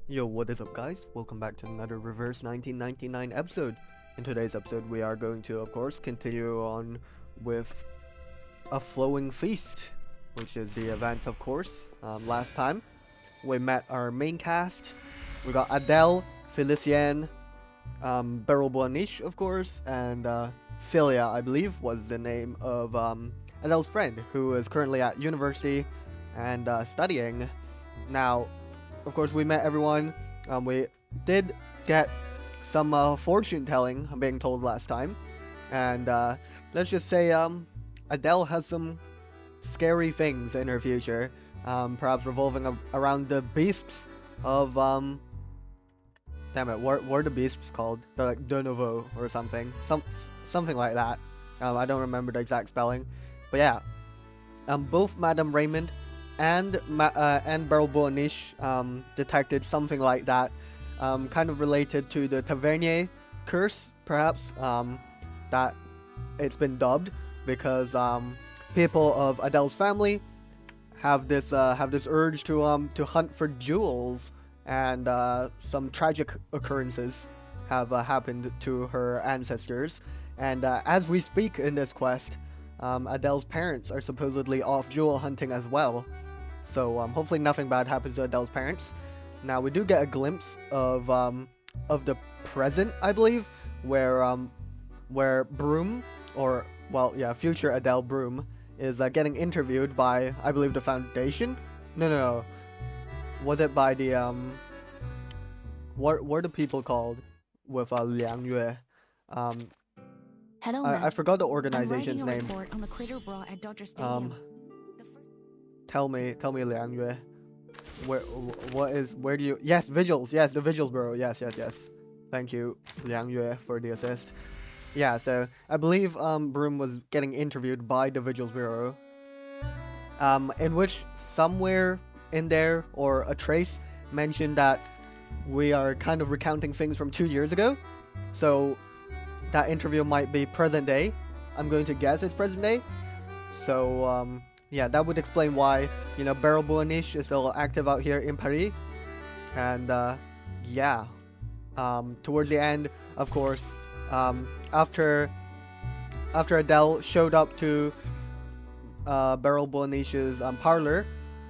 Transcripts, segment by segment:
Yo, what is up guys? Welcome back to another Reverse 1999 episode. In today's episode we are going to, of course, continue on with a flowing feast, which is the event, of course. Last time we met our main cast. We got Adele, Felicien, Beryl Blanish, of course, and Celia, I believe, was the name of Adele's friend, who is currently at university and studying. Now, of course, we met everyone. We did get some fortune telling, I'm being told last time, and let's just say Adele has some scary things in her future, perhaps revolving around the beasts of damn it, what are the beasts called? They're like de nouveau or something, something like that. I don't remember the exact spelling, but yeah, both Madame Raymond and Beryl Boanish detected something like that, kind of related to the Tavernier curse, perhaps, that it's been dubbed because people of Adele's family have this urge to hunt for jewels, and some tragic occurrences have happened to her ancestors. And as we speak in this quest, Adele's parents are supposedly off jewel hunting as well. So hopefully nothing bad happens to Adele's parents. Now we do get a glimpse of the present, I believe, where Broom, or well, yeah, future Adele Broom, is getting interviewed by, I believe, the Foundation. No. Was it by the what were the people called with Liang Yue? Um, Hello, I Matt. forgot the I'm writing organization's a name. report on the crater brawl at Dodger Stadium. Um, tell me, Liang Yue. Where do you? Yes, Vigils. Yes, the Vigils Bureau. Yes. Thank you, Liang Yue, for the assist. Yeah, so I believe Broom was getting interviewed by the Vigils Bureau, in which somewhere in there, or a trace mentioned that we are kind of recounting things from 2 years ago. So that interview might be present day. I'm going to guess it's present day. So yeah, that would explain why, Beryl Boanish is still active out here in Paris. And yeah, towards the end, of course, after Adele showed up to Beryl Boanish's parlor,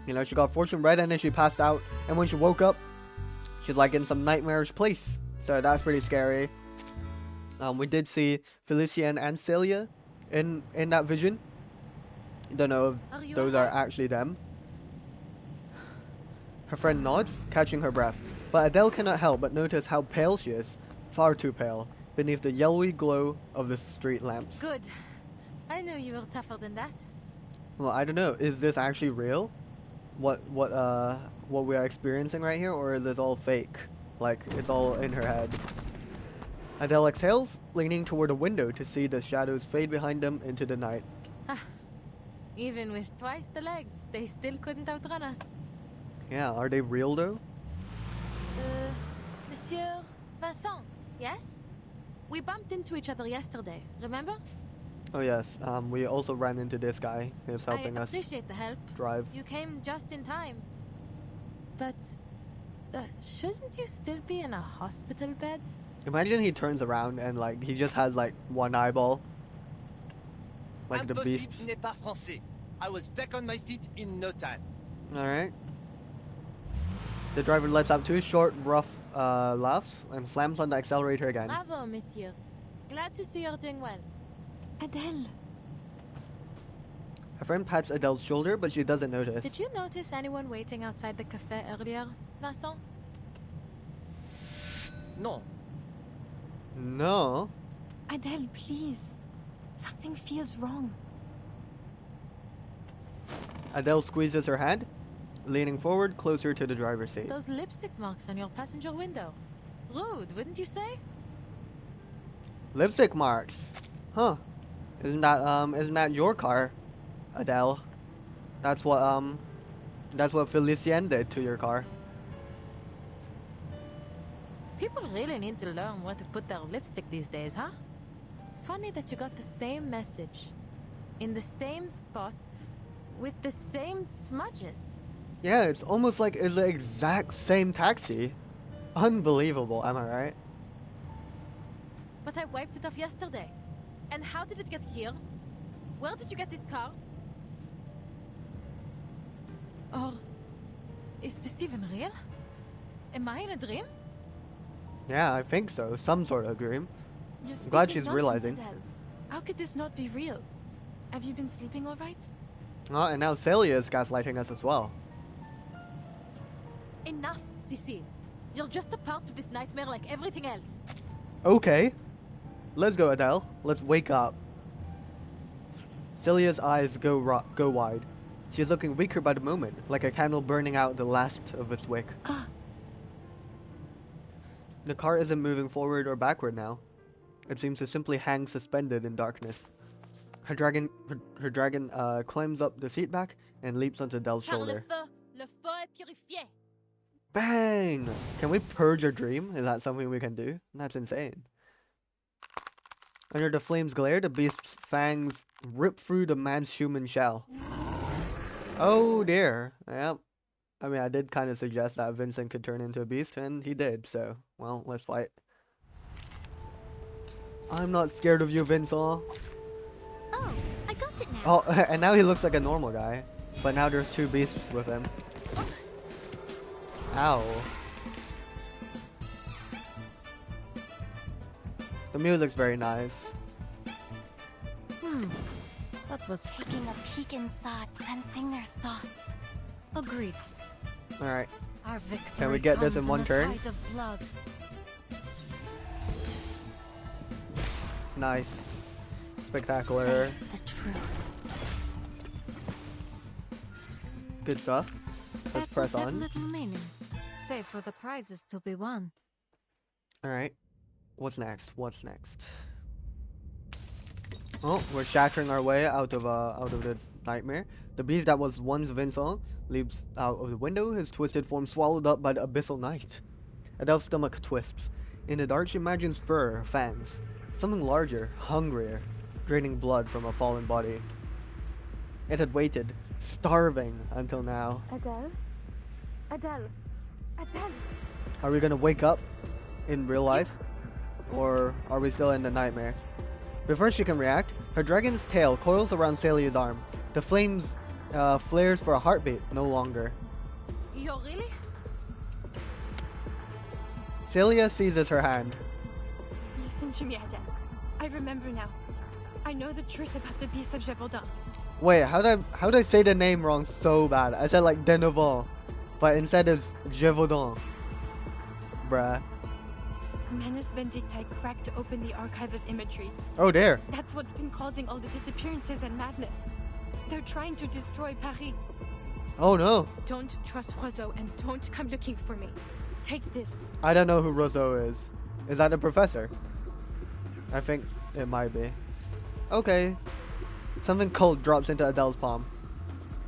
she got fortune read and then she passed out. And when she woke up, she's like in some nightmarish place. So that's pretty scary. We did see Felicien and Celia in that vision. Don't know if those are actually them. Her friend nods, catching her breath, but Adele cannot help but notice how pale she is, far too pale, beneath the yellowy glow of the street lamps. Good. I knew you were tougher than that. Well, I don't know. Is this actually real? What we are experiencing right here, or is this all fake? Like it's all in her head. Adele exhales, leaning toward a window to see the shadows fade behind them into the night. Even with twice the legs, they still couldn't outrun us. Yeah, are they real though? Monsieur Vincent, yes? We bumped into each other yesterday, remember? Oh yes, we also ran into this guy. He was helping I us appreciate the help. drive. You came just in time. But, shouldn't you still be in a hospital bed? Imagine he turns around and like he just has like one eyeball. Like the beast. Impossible n'est pas français. I was back on my feet in no time. Alright. The driver lets out two short, rough laughs and slams on the accelerator again. Bravo, monsieur. Glad to see you're doing well. Adele. Her friend pats Adele's shoulder, but she doesn't notice. Did you notice anyone waiting outside the cafe earlier, Vincent? No. No. Adele, please. Something feels wrong. Adele squeezes her hand, leaning forward closer to the driver's seat. Those lipstick marks on your passenger window. Rude, wouldn't you say? Lipstick marks. Huh. Isn't that your car, Adele? That's what Felicien did to your car. People really need to learn where to put their lipstick these days, huh? Funny that you got the same message, in the same spot, with the same smudges. Yeah, it's almost like it's the exact same taxi. Unbelievable, am I right? But I wiped it off yesterday. And how did it get here? Where did you get this car? Or is this even real? Am I in a dream? Yeah, I think so. Some sort of dream. You're I'm glad speaking she's nonsense, realizing. Adele. How could this not be real? Have you been sleeping all right? Oh, and now Celia is gaslighting us as well. Enough, Cecile. You're just a part of this nightmare like everything else. Okay. Let's go, Adele. Let's wake up. Celia's eyes go wide. She's looking weaker by the moment, like a candle burning out the last of its wick. Ah, The car isn't moving forward or backward now. It seems to simply hang suspended in darkness. Her dragon climbs up the seat back and leaps onto Adele's Par le shoulder. feu est purifié. Bang! Can we purge a dream? Is that something we can do? That's insane. Under the flames' glare, the beast's fangs rip through the man's human shell. Oh dear. Yep. I mean, I did kind of suggest that Vincent could turn into a beast, and he did, so, well, let's fight. I'm not scared of you, Vincent. Oh, I got it now. Oh, and now he looks like a normal guy. But now there's two beasts with him. Ow. The music's very nice. That was taking a peek inside, sensing their thoughts. Agreed. Alright. Our victory Can we get this comes in one a turn? tide of blood. Nice. Spectacular. Face the truth. Good stuff. Let's That press was on. little meaning, save for the prizes to be won. Alright. What's next? What's next? Oh, we're shattering our way out of the nightmare. The beast that was once Vincent leaps out of the window, his twisted form swallowed up by the abyssal night. Adele's stomach twists. In the dark, she imagines fur, fangs. Something larger, hungrier, draining blood from a fallen body. It had waited, starving, until now. Adele? Adele? Adele? Are we gonna wake up in real life? Or are we still in the nightmare? Before she can react, her dragon's tail coils around Celia's arm. The flames flares for a heartbeat, no longer. You're really? Celia seizes her hand. Listen to me, Adele. I remember now. I know the truth about the beast of Gévaudan. Wait, how'd I say the name wrong so bad? I said like Deneval, but instead it's Gévaudan. Bruh. Manus Vindicti cracked open the archive of imagery. Oh dear. That's what's been causing all the disappearances and madness. They're trying to destroy Paris. Oh no. Don't trust Roseau and don't come looking for me. Take this. I don't know who Roseau is. Is that the professor? I think it might be. Okay. Something cold drops into Adele's palm.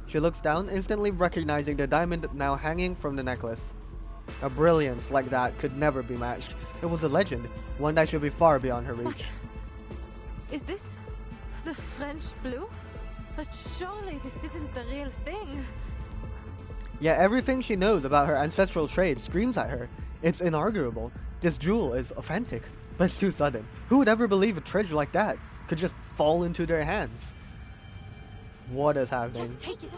She looks down, instantly recognizing the diamond now hanging from the necklace. A brilliance like that could never be matched. It was a legend, one that should be far beyond her reach. What? Is this the French blue? But surely this isn't the real thing. Yet everything she knows about her ancestral trade screams at her. It's inarguable. This jewel is authentic, but it's too sudden. Who would ever believe a treasure like that could just fall into their hands? What is happening? Just take it.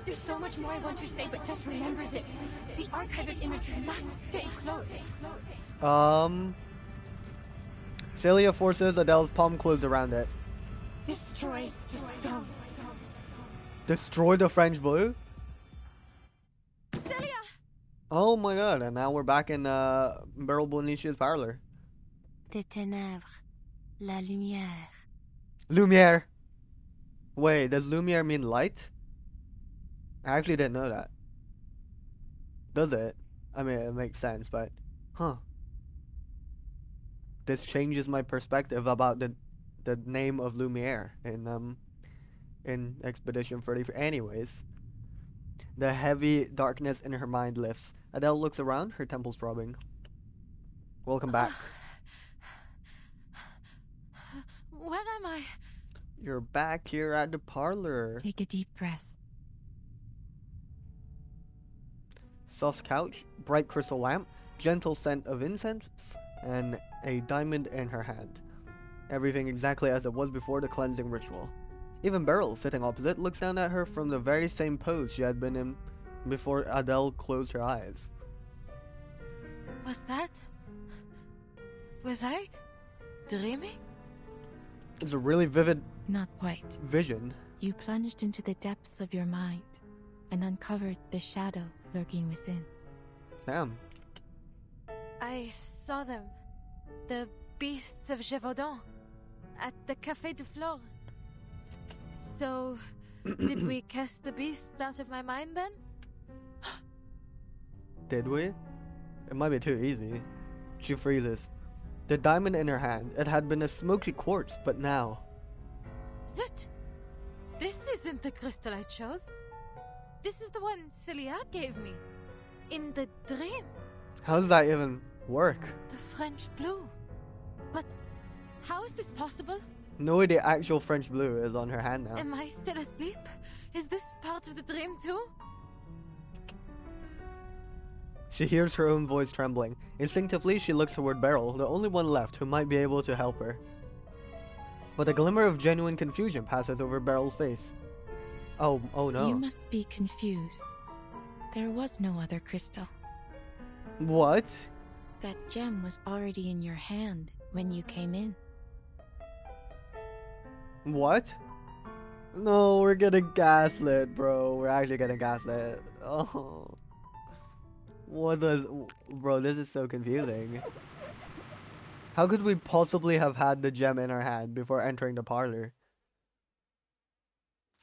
There's so much more I want to say, but just remember this. The archive of imagery must stay closed. Celia forces Adele's palm closed around it. Destroy the stone. Destroy the French blue? Celia! Oh my god, and now we're back in Beryl Bonicia's parlor. Des ténèbres, la lumière. Lumiere! Wait, does Lumiere mean light? I actually didn't know that. Does it? I mean, it makes sense, but... Huh. This changes my perspective about the name of Lumiere in Expedition 33. Anyways. The heavy darkness in her mind lifts. Adele looks around, her temples throbbing. Welcome back. Where am I? You're back here at the parlor. Take a deep breath. Soft couch, bright crystal lamp, gentle scent of incense, and a diamond in her hand. Everything exactly as it was before the cleansing ritual. Even Beryl, sitting opposite, looks down at her from the very same pose she had been in before Adele closed her eyes. Was I dreaming? It's a really vivid Not quite. vision. You plunged into the depths of your mind and uncovered the shadow lurking within. Damn. I saw them. The beasts of Gévaudan at the Café du Flore. So, did we cast the beasts out of my mind then? Did we? It might be too easy. She freezes. The diamond in her hand, it had been a smoky quartz, but now... Zut! This isn't the crystal I chose. This is the one Celia gave me. In the dream. How does that even work? The French blue. But how is this possible? No way the actual French blue is on her hand now. Am I still asleep? Is this part of the dream too? She hears her own voice trembling. Instinctively, she looks toward Beryl, the only one left who might be able to help her. But a glimmer of genuine confusion passes over Beryl's face. Oh no. You must be confused. There was no other crystal. What? That gem was already in your hand when you came in. What? No, we're getting gaslit, bro. We're actually getting gaslit. Oh. What does... Bro, this is so confusing. How could we possibly have had the gem in our hand before entering the parlor?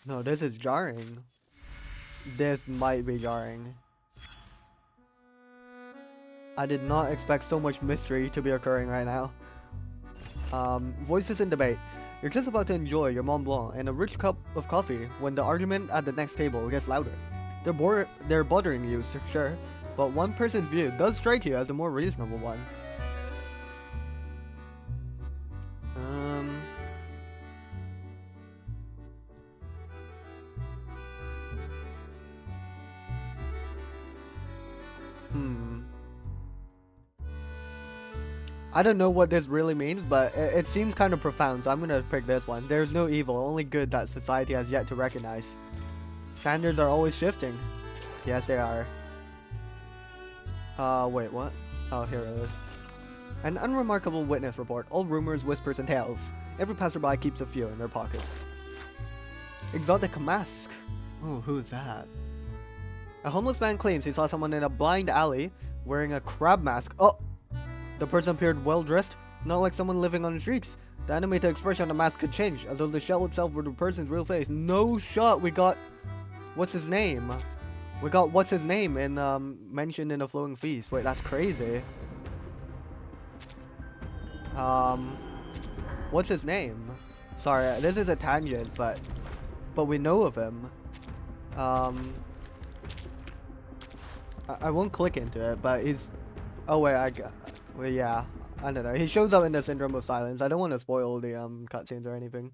No, this is jarring. This might be jarring. I did not expect so much mystery to be occurring right now. Voices in debate. You're just about to enjoy your Mont Blanc and a rich cup of coffee when the argument at the next table gets louder. They're bothering you, sure, but one person's view does strike you as a more reasonable one. I don't know what this really means, but it seems kind of profound, so I'm gonna pick this one. There's no evil, only good that society has yet to recognize. Standards are always shifting. Yes, they are. Wait, what? Oh, here it is. An unremarkable witness report. All rumors, whispers, and tales. Every passerby keeps a few in their pockets. Exotic mask. Oh, who's that? A homeless man claims he saw someone in a blind alley wearing a crab mask. Oh! The person appeared well dressed, not like someone living on the streets. The animated expression on the mask could change, as though the shell itself were the person's real face. No shot, we got... What's his name? We got what's his name in, mentioned in a flowing feast. Wait, that's crazy. What's his name? Sorry, this is a tangent, but we know of him. I won't click into it, but he's... Oh wait, well, yeah, I don't know. He shows up in the Syndrome of Silence. I don't want to spoil the cutscenes or anything,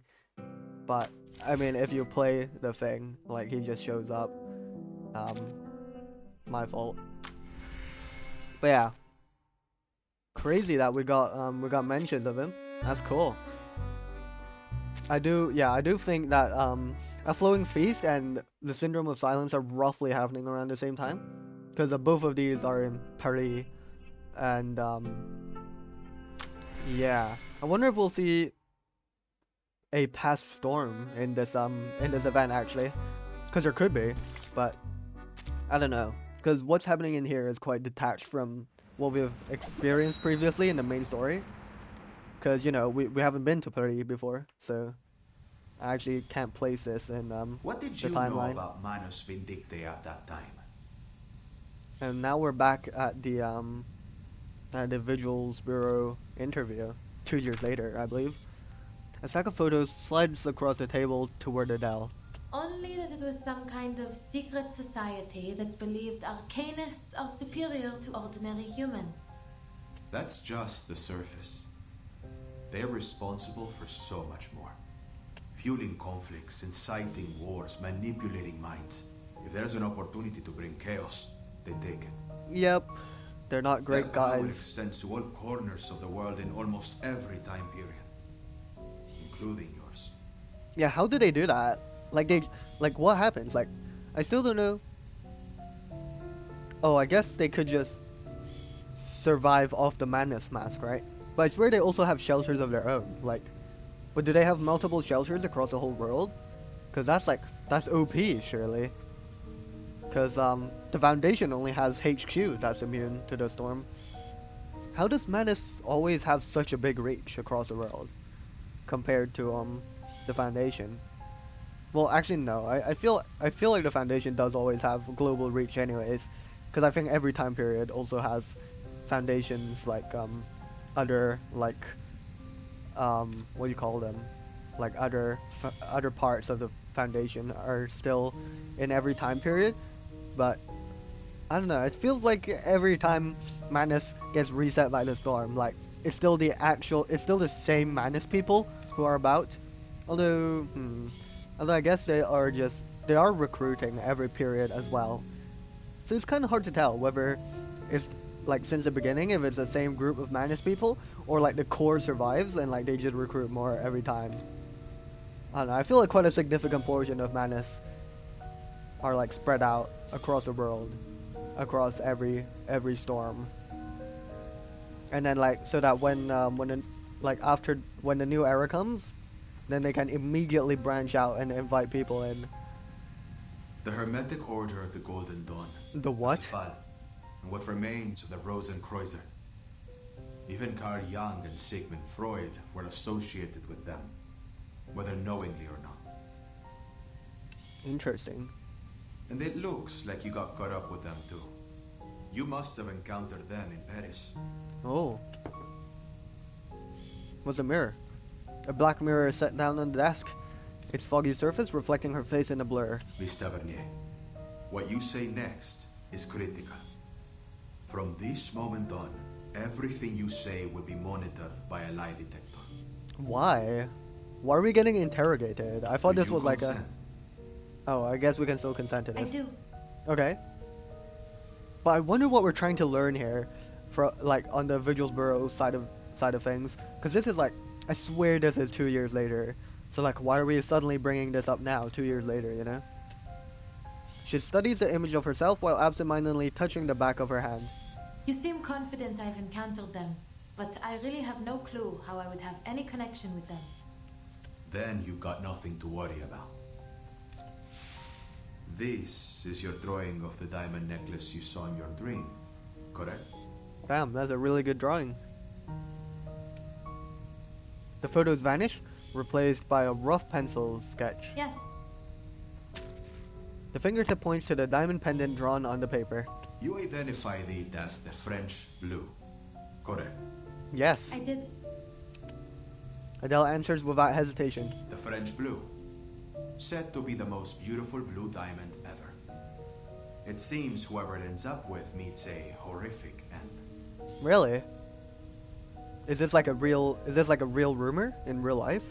but I mean, if you play the thing, like, he just shows up. My fault. But yeah, crazy that we got mentioned of him. That's cool. I do think that a Flowing Feast and the Syndrome of Silence are roughly happening around the same time, because both of these are in Paris. And yeah, I wonder if we'll see a past storm in this event actually, because there could be, but I don't know, because what's happening in here is quite detached from what we've experienced previously in the main story, because you know we haven't been to Paris before, so I actually can't place this in what did the you timeline. know about Manus Vindicte at that time? And now we're back at the Vigils Bureau interview 2 years later, I believe. A stack of photos slides across the table toward Adele. Only that it was some kind of secret society that believed arcanists are superior to ordinary humans. That's just the surface. They're responsible for so much more. Fueling conflicts, inciting wars, manipulating minds. If there's an opportunity to bring chaos, they take it. Yep. They're not great Their power guys. extends to all corners of the world in almost every time period, including yours. Yeah, how do they do that? Like what happens? Like, I still don't know. Oh, I guess they could just survive off the madness mask, right? But I swear they also have shelters of their own. Like, but do they have multiple shelters across the whole world? Cause that's OP surely. Cause the Foundation only has HQ that's immune to the storm. How does madness always have such a big reach across the world compared to the Foundation? Well, actually no. I feel like the Foundation does always have global reach anyways, because I think every time period also has foundations like other like what do you call them? Like other parts of the Foundation are still in every time period, but I don't know. It feels like every time Madness gets reset by the storm, like it's still the same Madness people who are about. Although, although I guess they are recruiting every period as well. So it's kind of hard to tell whether it's like since the beginning if it's the same group of Madness people or like the core survives and like they just recruit more every time. I don't know. I feel like quite a significant portion of Madness are like spread out across the world, across every storm. And then like so that when after when the new era comes, then they can immediately branch out and invite people in. The Hermetic Order of the Golden Dawn. The what? Fall, and what remains of the Rosenkreuzer. Even Carl Jung and Sigmund Freud were associated with them, whether knowingly or not. Interesting. And it looks like you got caught up with them too. You must have encountered them in Paris. Oh. What's a mirror? A black mirror is set down on the desk, its foggy surface reflecting her face in a blur. Miss Tavernier, what you say next is critical. From this moment on, everything you say will be monitored by a lie detector. Why? Why are we getting interrogated? I thought Do this you was like consent? Oh, I guess we can still consent to I this. do. Okay. But I wonder what we're trying to learn here, for like on the Vigil's Bureau side of things, because this is like, I swear this is 2 years later. So like, why are we suddenly bringing this up now, 2 years later? You know. She studies the image of herself while absentmindedly touching the back of her hand. You seem confident I've encountered them, but I really have no clue how I would have any connection with them. Then you've got nothing to worry about. This is your drawing of the diamond necklace you saw in your dream, correct? Damn, that's a really good drawing. The photos vanish, replaced by a rough pencil sketch. Yes, The fingertip points to the diamond pendant drawn on the paper. You identified it as the French blue, correct? Yes. I did. Adele answers without hesitation. The French blue, said to be the most beautiful blue diamond ever. It seems whoever it ends up with meets a horrific end. Really? Is this like a real rumor in real life?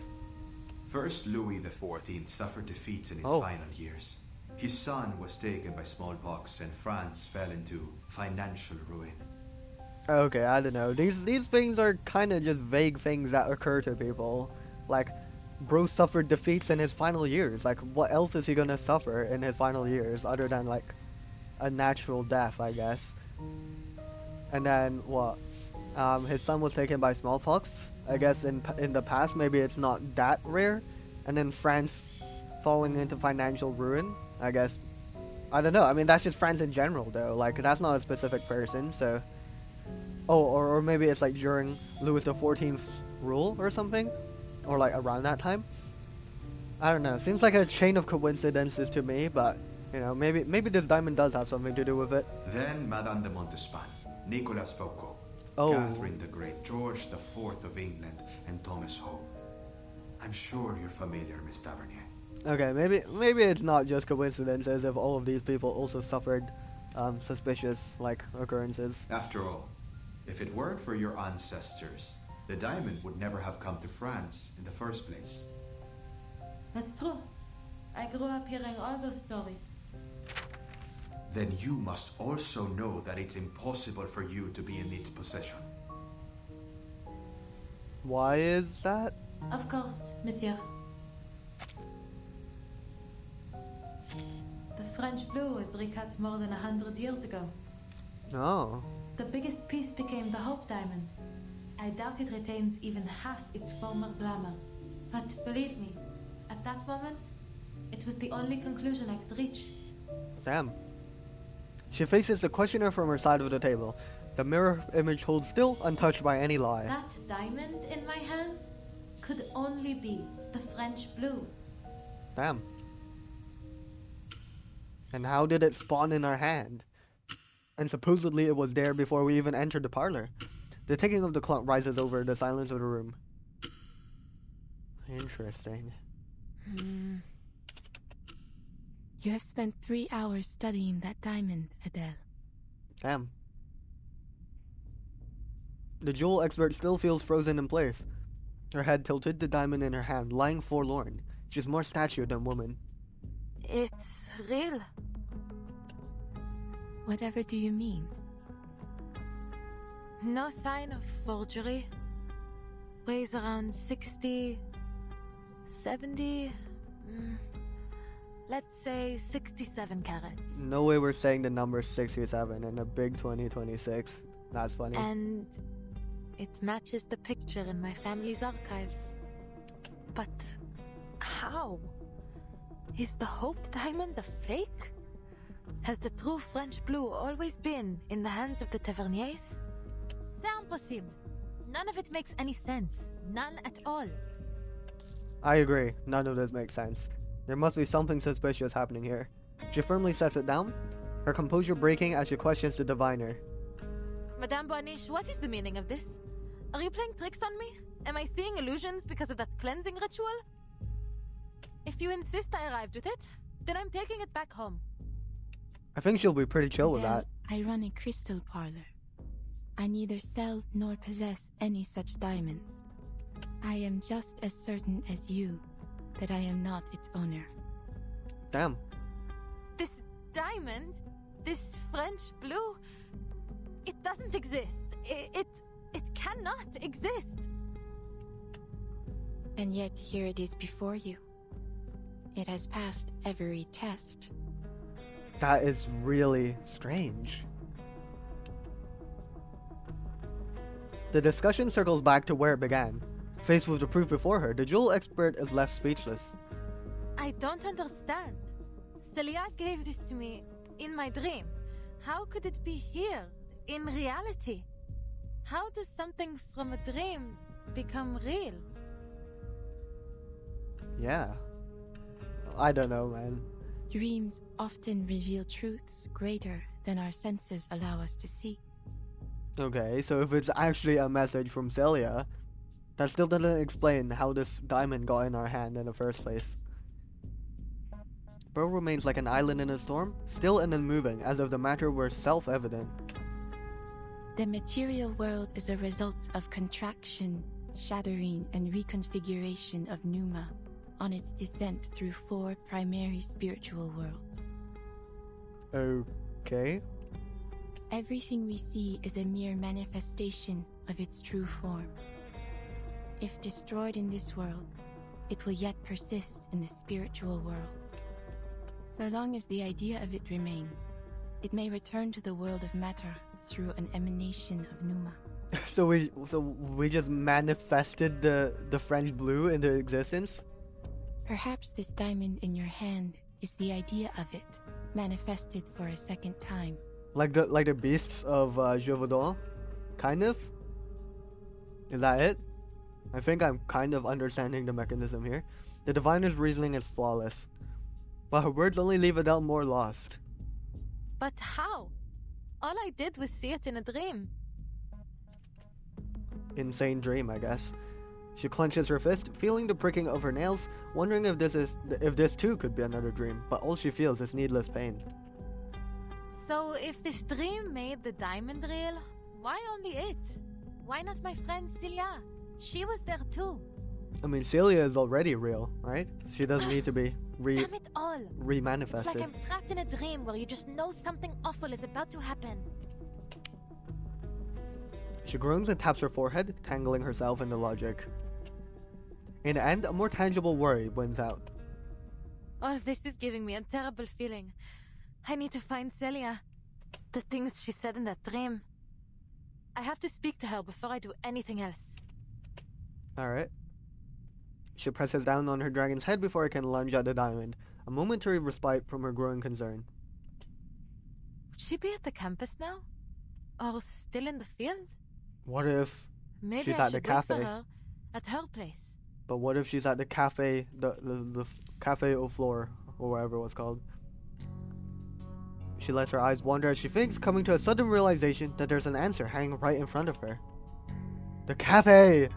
First Louis XIV suffered defeats in his Oh. final years. His son was taken by smallpox and France fell into financial ruin. Okay, I don't know. These things are kind of just vague things that occur to people. Like, bro suffered defeats in his final years. Like, what else is he gonna suffer in his final years other than like a natural death, I guess? And then what? His son was taken by smallpox. I guess in the past maybe it's not that rare. And then France falling into financial ruin. I guess. I don't know. I mean that's just France in general though. Like that's not a specific person. So. Oh, or maybe it's like during Louis XIV's rule or something, or like around that time. I don't know. Seems like a chain of coincidences to me, but you know, maybe this diamond does have something to do with it. Then Madame de Montespan, Nicolas Foucault, Oh. Catherine the Great, George IV of England, and Thomas Hope. I'm sure you're familiar, Miss Tavernier. Okay, maybe it's not just coincidences if all of these people also suffered suspicious like occurrences. After all, if it weren't for your ancestors, the diamond would never have come to France in the first place. That's true. I grew up hearing all those stories. then you must also know that it's impossible for you to be in its possession. Why is that? Of course, monsieur. The French blue was recut more than 100 years ago. Oh. The biggest piece became the Hope Diamond. I doubt it retains even half its former glamour. But believe me, at that moment, it was the only conclusion I could reach. Damn. She faces the questioner from her side of the table. The mirror image holds still, untouched by any lie. That diamond in my hand could only be the French blue. Damn. And how did it spawn in our hand? And supposedly it was there before we even entered the parlor. The ticking of the clock rises over the silence of the room. Interesting. You have spent 3 hours studying that diamond, Adele. Damn. The jewel expert still feels frozen in place. Her head tilted, the diamond in her hand, lying forlorn. She's more statue than woman. It's real. Whatever do you mean? No sign of forgery. Weighs around 60, 70, let's say 67 carats. No way we're saying the number 67 in a big 2026. That's funny. And it matches the picture in my family's archives. But how? Is the Hope Diamond a fake? Has the true French blue always been in the hands of the Taverniers? C'est impossible. None of it makes any sense. None at all. I agree. None of this makes sense. There must be something suspicious happening here. She firmly sets it down, her composure breaking as she questions the diviner. Madame Boaniche, what is the meaning of this? Are you playing tricks on me? Am I seeing illusions because of that cleansing ritual? If you insist I arrived with it, then I'm taking it back home. I think she'll be pretty chill with Adele, that. I run a crystal parlor. I neither sell nor possess any such diamonds. I am just as certain as you that I am not its owner. Damn. This diamond, this French blue, it doesn't exist. It cannot exist. And yet here it is before you. It has passed every test. That is really strange. The discussion circles back to where it began. Faced with the proof before her, the jewel expert is left speechless. I don't understand. Celia gave this to me in my dream. How could it be here, in reality? How does something from a dream become real? Yeah. I don't know, man. Dreams often reveal truths greater than our senses allow us to see. Okay, so if it's actually a message from Celia, that still doesn't explain how this diamond got in our hand in the first place. Pearl remains like an island in a storm, still and unmoving, as if the matter were self-evident. The material world is a result of contraction, shattering, and reconfiguration of Pneuma on its descent through 4 primary spiritual worlds. Okay. Everything we see is a mere manifestation of its true form. If destroyed in this world, it will yet persist in the spiritual world. So long as the idea of it remains, it may return to the world of matter through an emanation of Pneuma. So we just manifested the French blue into existence? Perhaps this diamond in your hand is the idea of it, manifested for a second time. Like the beasts of Gévaudan? Kind of? Is that it? I think I'm kind of understanding the mechanism here. The diviner's reasoning is flawless, but her words only leave Adele more lost. But how? All I did was see it in a dream. Insane dream, I guess. She clenches her fist, feeling the pricking of her nails, wondering if this too could be another dream, but all she feels is needless pain. So if this dream made the diamond real, why only it? Why not my friend Celia? She was there too. I mean, Celia is already real, right? She doesn't need to be Damn it all! It's like remanifested. I'm trapped in a dream where you just know something awful is about to happen. She groans and taps her forehead, tangling herself in the logic. In the end, a more tangible worry wins out. All this is giving me a terrible feeling. I need to find Celia. The things she said in that dream. I have to speak to her before I do anything else. Alright. She presses down on her dragon's head before it can lunge at the diamond, a momentary respite from her growing concern. Would she be at the campus now? Or still in the field? What if Maybe she's I at the should wait for cafe? her at her place. But what if she's at the cafe, the cafe au fleur, or whatever it was called? She lets her eyes wander as she thinks, coming to a sudden realization that there's an answer hanging right in front of her. The cafe!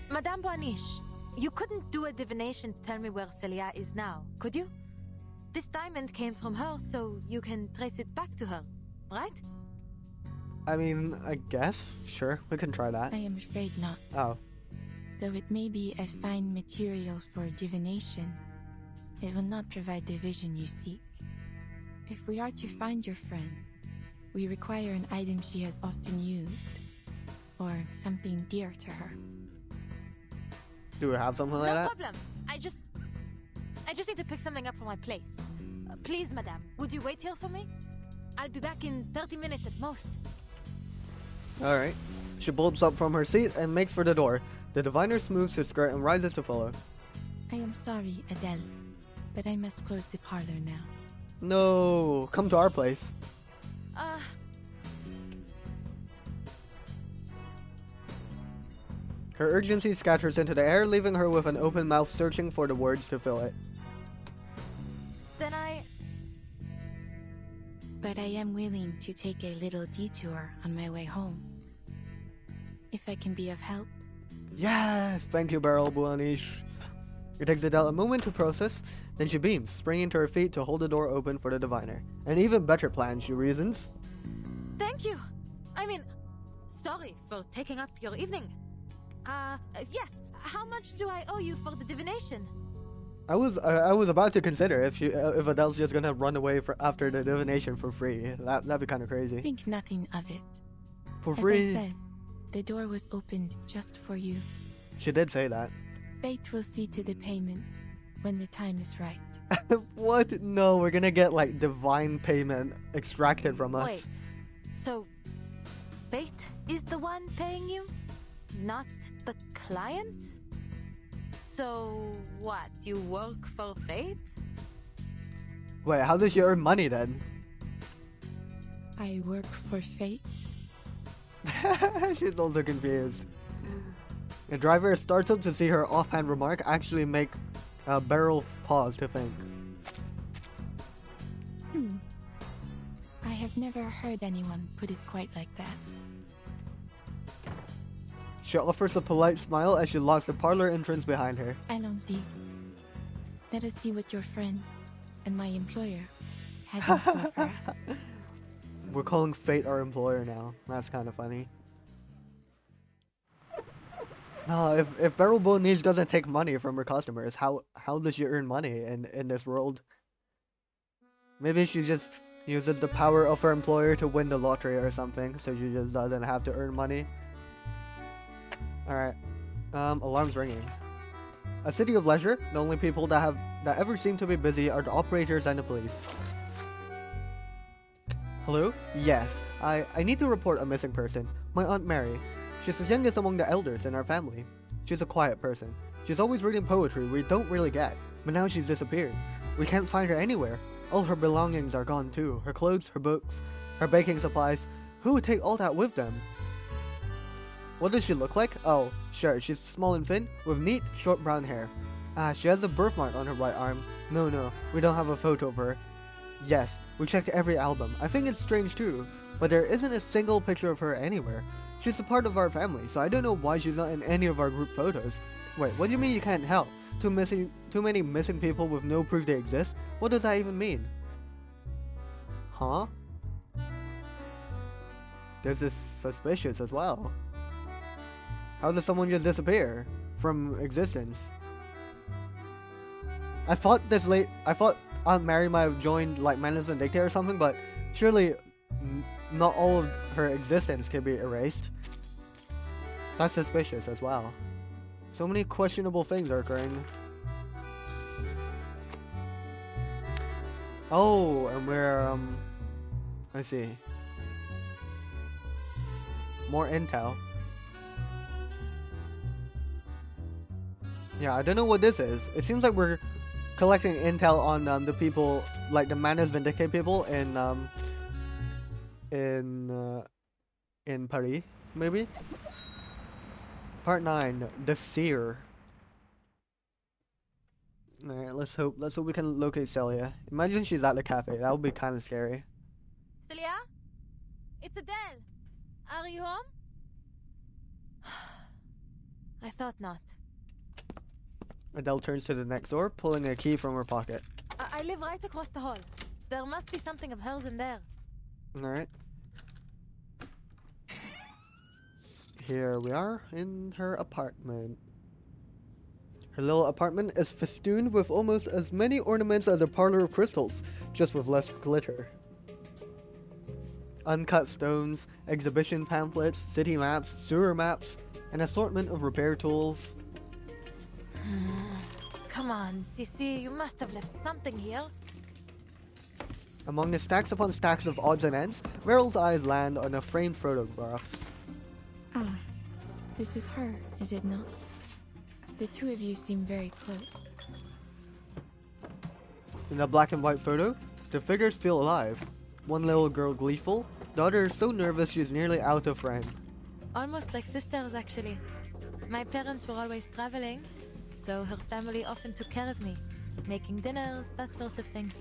Madame Boaniche, you couldn't do a divination to tell me where Celia is now, could you? This diamond came from her, so you can trace it back to her, right? I mean, I guess. Sure, we can try that. I am afraid not. Oh. Though it may be a fine material for divination, it will not provide the vision you seek. If we are to find your friend, we require an item she has often used, or something dear to her. Do we have something like No that? problem. I just need to pick something up for my place. Please, madame, would you wait here for me? I'll be back in 30 minutes at most. Alright. She bulbs up from her seat and makes for the door. The diviner smooths his skirt and rises to follow. I am sorry, Adele, but I must close the parlor now. No, come to our place. Her urgency scatters into the air, leaving her with an open mouth searching for the words to fill it. Then I... But I am willing to take a little detour on my way home. If I can be of help. Yes, thank you, Beryl Buanish. It takes Adele a moment to process, then she beams, springing to her feet to hold the door open for the diviner. An even better plan, she reasons. Thank you. I mean, sorry for taking up your evening. Yes, how much do I owe you for the divination? I was about to consider if Adele's just gonna run away after the divination for free. That'd be kind of crazy. Think nothing of it. For As free. I said, the door was opened just for you. She did say that. Fate will see to the payment when the time is right. What? No, we're gonna get like divine payment extracted from us. Wait, so Fate is the one paying you? Not the client? So what, you work for Fate? Wait, how does she earn money then? I work for Fate? She's also confused. The driver is startled to see her offhand remark actually make Beryl pause to think. I have never heard anyone put it quite like that. She offers a polite smile as she locks the parlor entrance behind her. Allons-y. Let us see what your friend and my employer has in store for us. We're calling Fate our employer now. That's kind of funny. No, if Beryl Bonige doesn't take money from her customers, how does she earn money in this world? Maybe she just uses the power of her employer to win the lottery or something, so she just doesn't have to earn money. Alright. Alarm's ringing. A city of leisure, the only people that ever seem to be busy are the operators and the police. Hello? Yes. I need to report a missing person. My Aunt Mary. She's the youngest among the elders in our family. She's a quiet person. She's always reading poetry we don't really get, but now she's disappeared. We can't find her anywhere. All her belongings are gone too. Her clothes, her books, her baking supplies. Who would take all that with them? What does she look like? Oh, sure, she's small and thin, with neat, short brown hair. Ah, she has a birthmark on her right arm. No, we don't have a photo of her. Yes, we checked every album. I think it's strange too, but there isn't a single picture of her anywhere. She's a part of our family, so I don't know why she's not in any of our group photos. Wait, what do you mean you can't help? Too many missing people with no proof they exist? What does that even mean? Huh? This is suspicious as well. How does someone just disappear? from existence. I thought Aunt Mary might have joined like Manus Vindicta or something, but surely not all of her existence can be erased. That's suspicious as well. So many questionable things are occurring. Oh, and we're I see. More intel. Yeah, I don't know what this is. It seems like we're collecting intel on the people, like the Manus Vindicta people in Paris, maybe. Part 9, the Seer. Alright, let's hope we can locate Celia. Imagine she's at the cafe. That would be kind of scary. Celia? It's Adele. Are you home? I thought not. Adele turns to the next door, pulling a key from her pocket. I live right across the hall. There must be something of hers in there. Alright. Here we are in her apartment. Her little apartment is festooned with almost as many ornaments as a parlor of crystals, just with less glitter. Uncut stones, exhibition pamphlets, city maps, sewer maps, an assortment of repair tools. Come on, Sissy, you must have left something here. Among the stacks upon stacks of odds and ends, Meryl's eyes land on a framed photograph. Ah, this is her, is it not? The two of you seem very close. In the black and white photo, the figures feel alive. One little girl gleeful, the other is so nervous she's nearly out of frame. Almost like sisters, actually. My parents were always traveling, so her family often took care of me, making dinners, that sort of thing.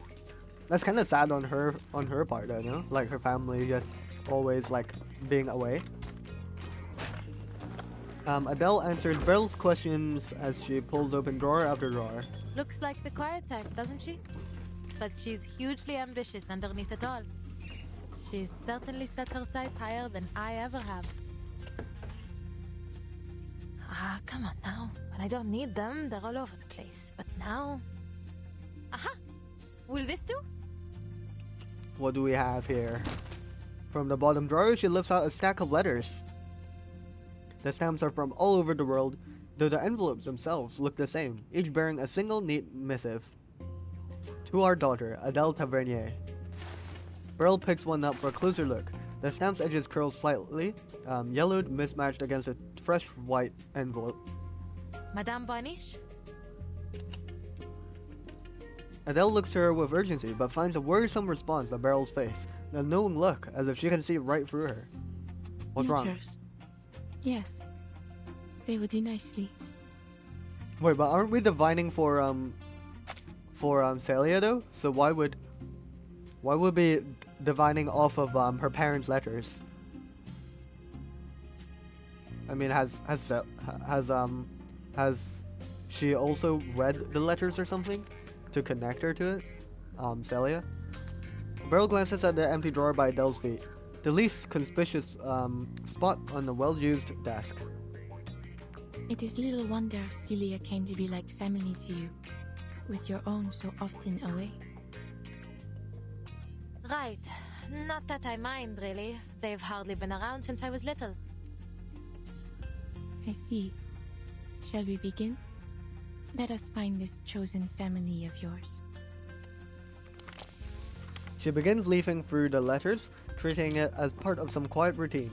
That's kind of sad on her part, you know? Like her family just always like being away. Adele answered Beryl's questions as she pulled open drawer after drawer. Looks like the quiet type, doesn't she? But she's hugely ambitious underneath it all. She's certainly set her sights higher than I ever have. Ah, come on now. When I don't need them, they're all over the place. But now... Aha! Will this do? What do we have here? From the bottom drawer, she lifts out a stack of letters. The stamps are from all over the world, though the envelopes themselves look the same, each bearing a single neat missive. To our daughter, Adele Tavernier. Beryl picks one up for a closer look. The stamp's edges curl slightly, yellowed, mismatched against a fresh white envelope. Madame Boniche? Adele looks to her with urgency, but finds a worrisome response on Beryl's face, a knowing look, as if she can see right through her. What's wrong? Letters. Yes. They would do nicely. Wait, but aren't we divining for Celia though? So why would be divining off of her parents' letters? I mean, has she also read the letters or something to connect her to it? Celia. Beryl glances at the empty drawer by Adele's feet, the least conspicuous spot on the well-used desk. It is little wonder Celia came to be like family to you, with your own so often away. Right. Not that I mind, really. They've hardly been around since I was little. I see. Shall we begin? Let us find this chosen family of yours. She begins leafing through the letters, treating it as part of some quiet routine.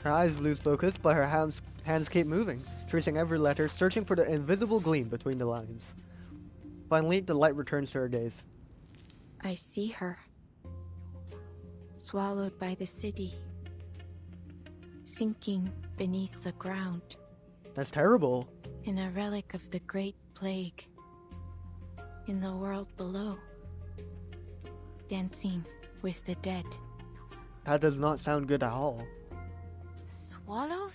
Her eyes lose focus, but her hands keep moving, tracing every letter, searching for the invisible gleam between the lines. Finally, the light returns to her gaze. I see her. Swallowed by the city. Sinking beneath the ground. That's terrible. In a relic of the Great Plague. In the world below. Dancing with the dead. That does not sound good at all. Swallowed?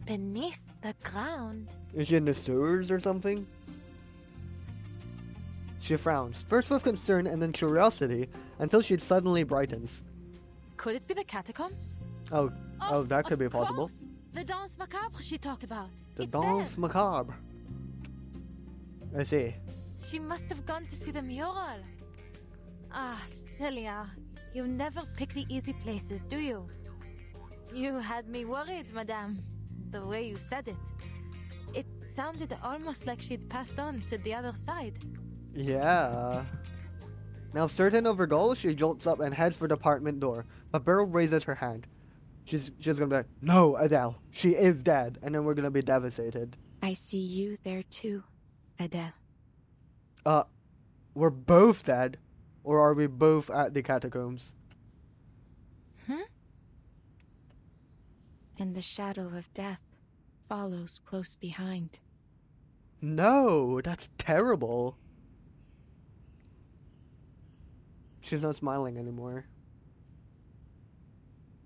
Beneath the ground? Is she in the sewers or something? She frowns, first with concern and then curiosity, until she suddenly brightens. Could it be the catacombs? Oh, that could be possible. Course. The danse macabre she talked about. The It's danse there. macabre. I see. She must have gone to see the mural. Ah, Celia, you never pick the easy places, do you? You had me worried, madame. The way you said it. It sounded almost like she'd passed on to the other side. Yeah. Now certain of her goal, she jolts up and heads for the apartment door, but Beryl raises her hand. She's gonna be like, no, Adele, she is dead, and then we're gonna be devastated. I see you there too, Adele. We're both dead, or are we both at the catacombs? And the shadow of death follows close behind. No, that's terrible. She's not smiling anymore.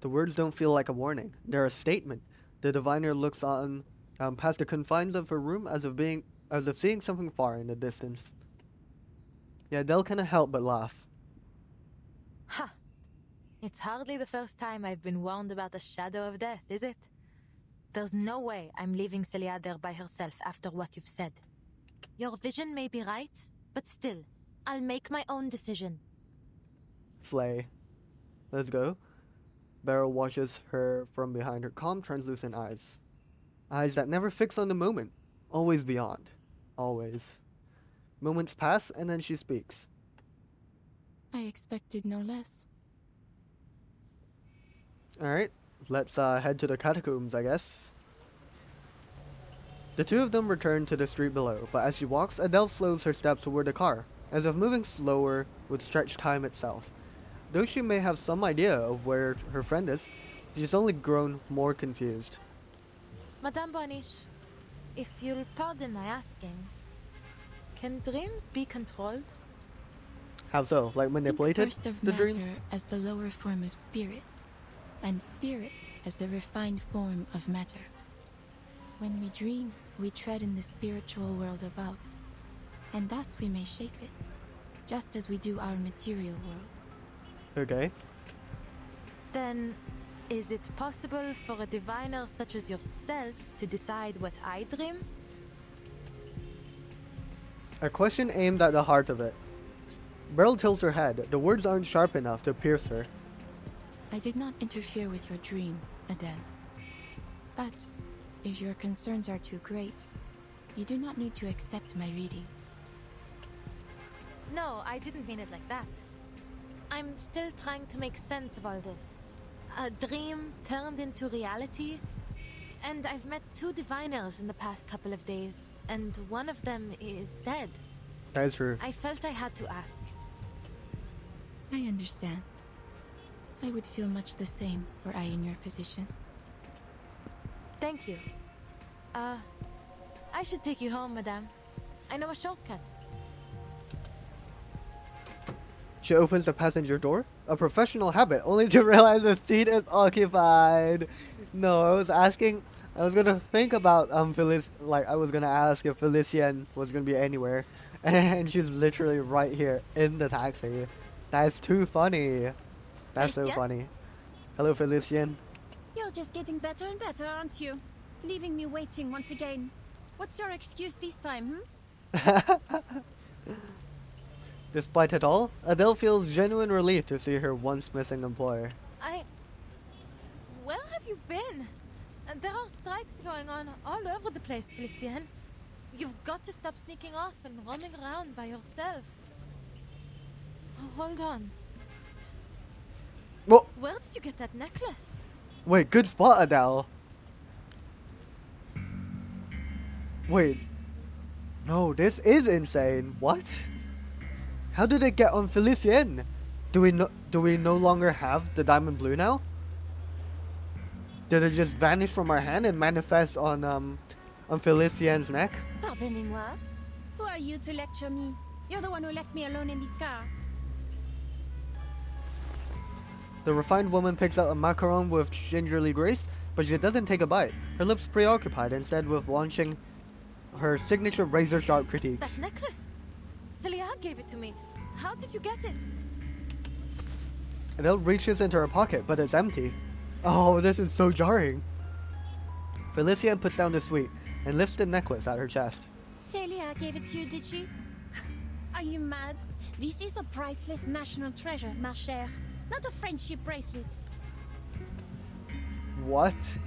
The words don't feel like a warning. They're a statement. The diviner looks on past the confines of her room as if seeing something far in the distance. Yeah, Adele cannot help but laugh. Ha! It's hardly the first time I've been warned about the shadow of death, is it? There's no way I'm leaving Celia there by herself after what you've said. Your vision may be right, but still, I'll make my own decision. Slay. Let's go. Beryl watches her from behind her calm, translucent eyes. Eyes that never fix on the moment. Always beyond. Always. Moments pass, and then she speaks. I expected no less. Alright, let's head to the catacombs, I guess. The two of them return to the street below, but as she walks, Adele slows her steps toward the car, as if moving slower would stretch time itself. Though she may have some idea of where her friend is, she's only grown more confused. Madame Boniche, if you'll pardon my asking, can dreams be controlled? How so? Like Think manipulated? first of The matter dreams? as the lower form of spirit, and spirit as the refined form of matter. When we dream, we tread in the spiritual world above, and thus we may shape it, just as we do our material world. Okay. Then, is it possible for a diviner such as yourself to decide what I dream? A question aimed at the heart of it. Beryl tilts her head. The words aren't sharp enough to pierce her. I did not interfere with your dream, Adele. But, if your concerns are too great, you do not need to accept my readings. No, I didn't mean it like that. I'm still trying to make sense of all this. A dream turned into reality? And I've met two diviners in the past couple of days, and one of them is dead. That is true. I felt I had to ask. I understand. I would feel much the same were I in your position. Thank you. I should take you home, madame. I know a shortcut. She opens the passenger door. A professional habit, only to realize the seat is occupied. No, I was gonna think about I was gonna ask if Felician was gonna be anywhere, and she's literally right here in the taxi. That's too funny. That's so Felician? funny. Hello, Felician. You're just getting better and better, aren't you? Leaving me waiting once again. What's your excuse this time, Despite it all, Adele feels genuine relief to see her once missing employer. Where have you been? There are strikes going on all over the place, Felicien. You've got to stop sneaking off and roaming around by yourself. Hold on. Whoa, Where did you get that necklace? wait, good spot, Adele. Wait. No, this is insane. What? How did it get on Felicien? Do we no longer have the diamond blue now? Did it just vanish from our hand and manifest on Felicien's neck? Pardonnez-moi. Who are you to lecture me? You're the one who left me alone in this car. The refined woman picks out a macaron with gingerly grace, but she doesn't take a bite. Her lips preoccupied, instead with launching her signature razor-sharp critiques. That necklace? Celia gave it to me. How did you get it? Adele reaches into her pocket, but it's empty. Oh, this is so jarring. Felician puts down the sweet and lifts the necklace at her chest. Celia gave it to you, did she? Are you mad? This is a priceless national treasure, ma chère. Not a friendship bracelet. What?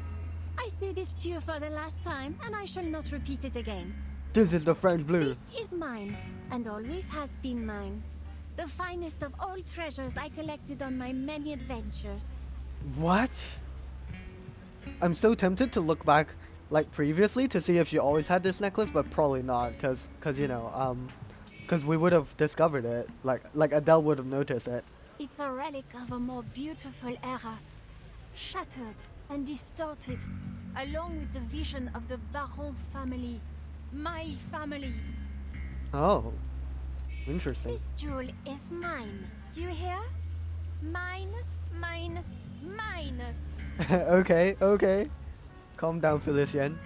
I say this to you for the last time, and I shall not repeat it again. This is the French blue. This is mine, and always has been mine. The finest of all treasures I collected on my many adventures. What? I'm so tempted to look back, like previously, to see if she always had this necklace, but probably not, cause you know, cause we would have discovered it, like Adele would have noticed it. It's a relic of a more beautiful era, shattered and distorted, along with the vision of the Baron family, my family. Oh, interesting. This jewel is mine. Do you hear? Mine, mine, mine. Okay. Calm down, Felician.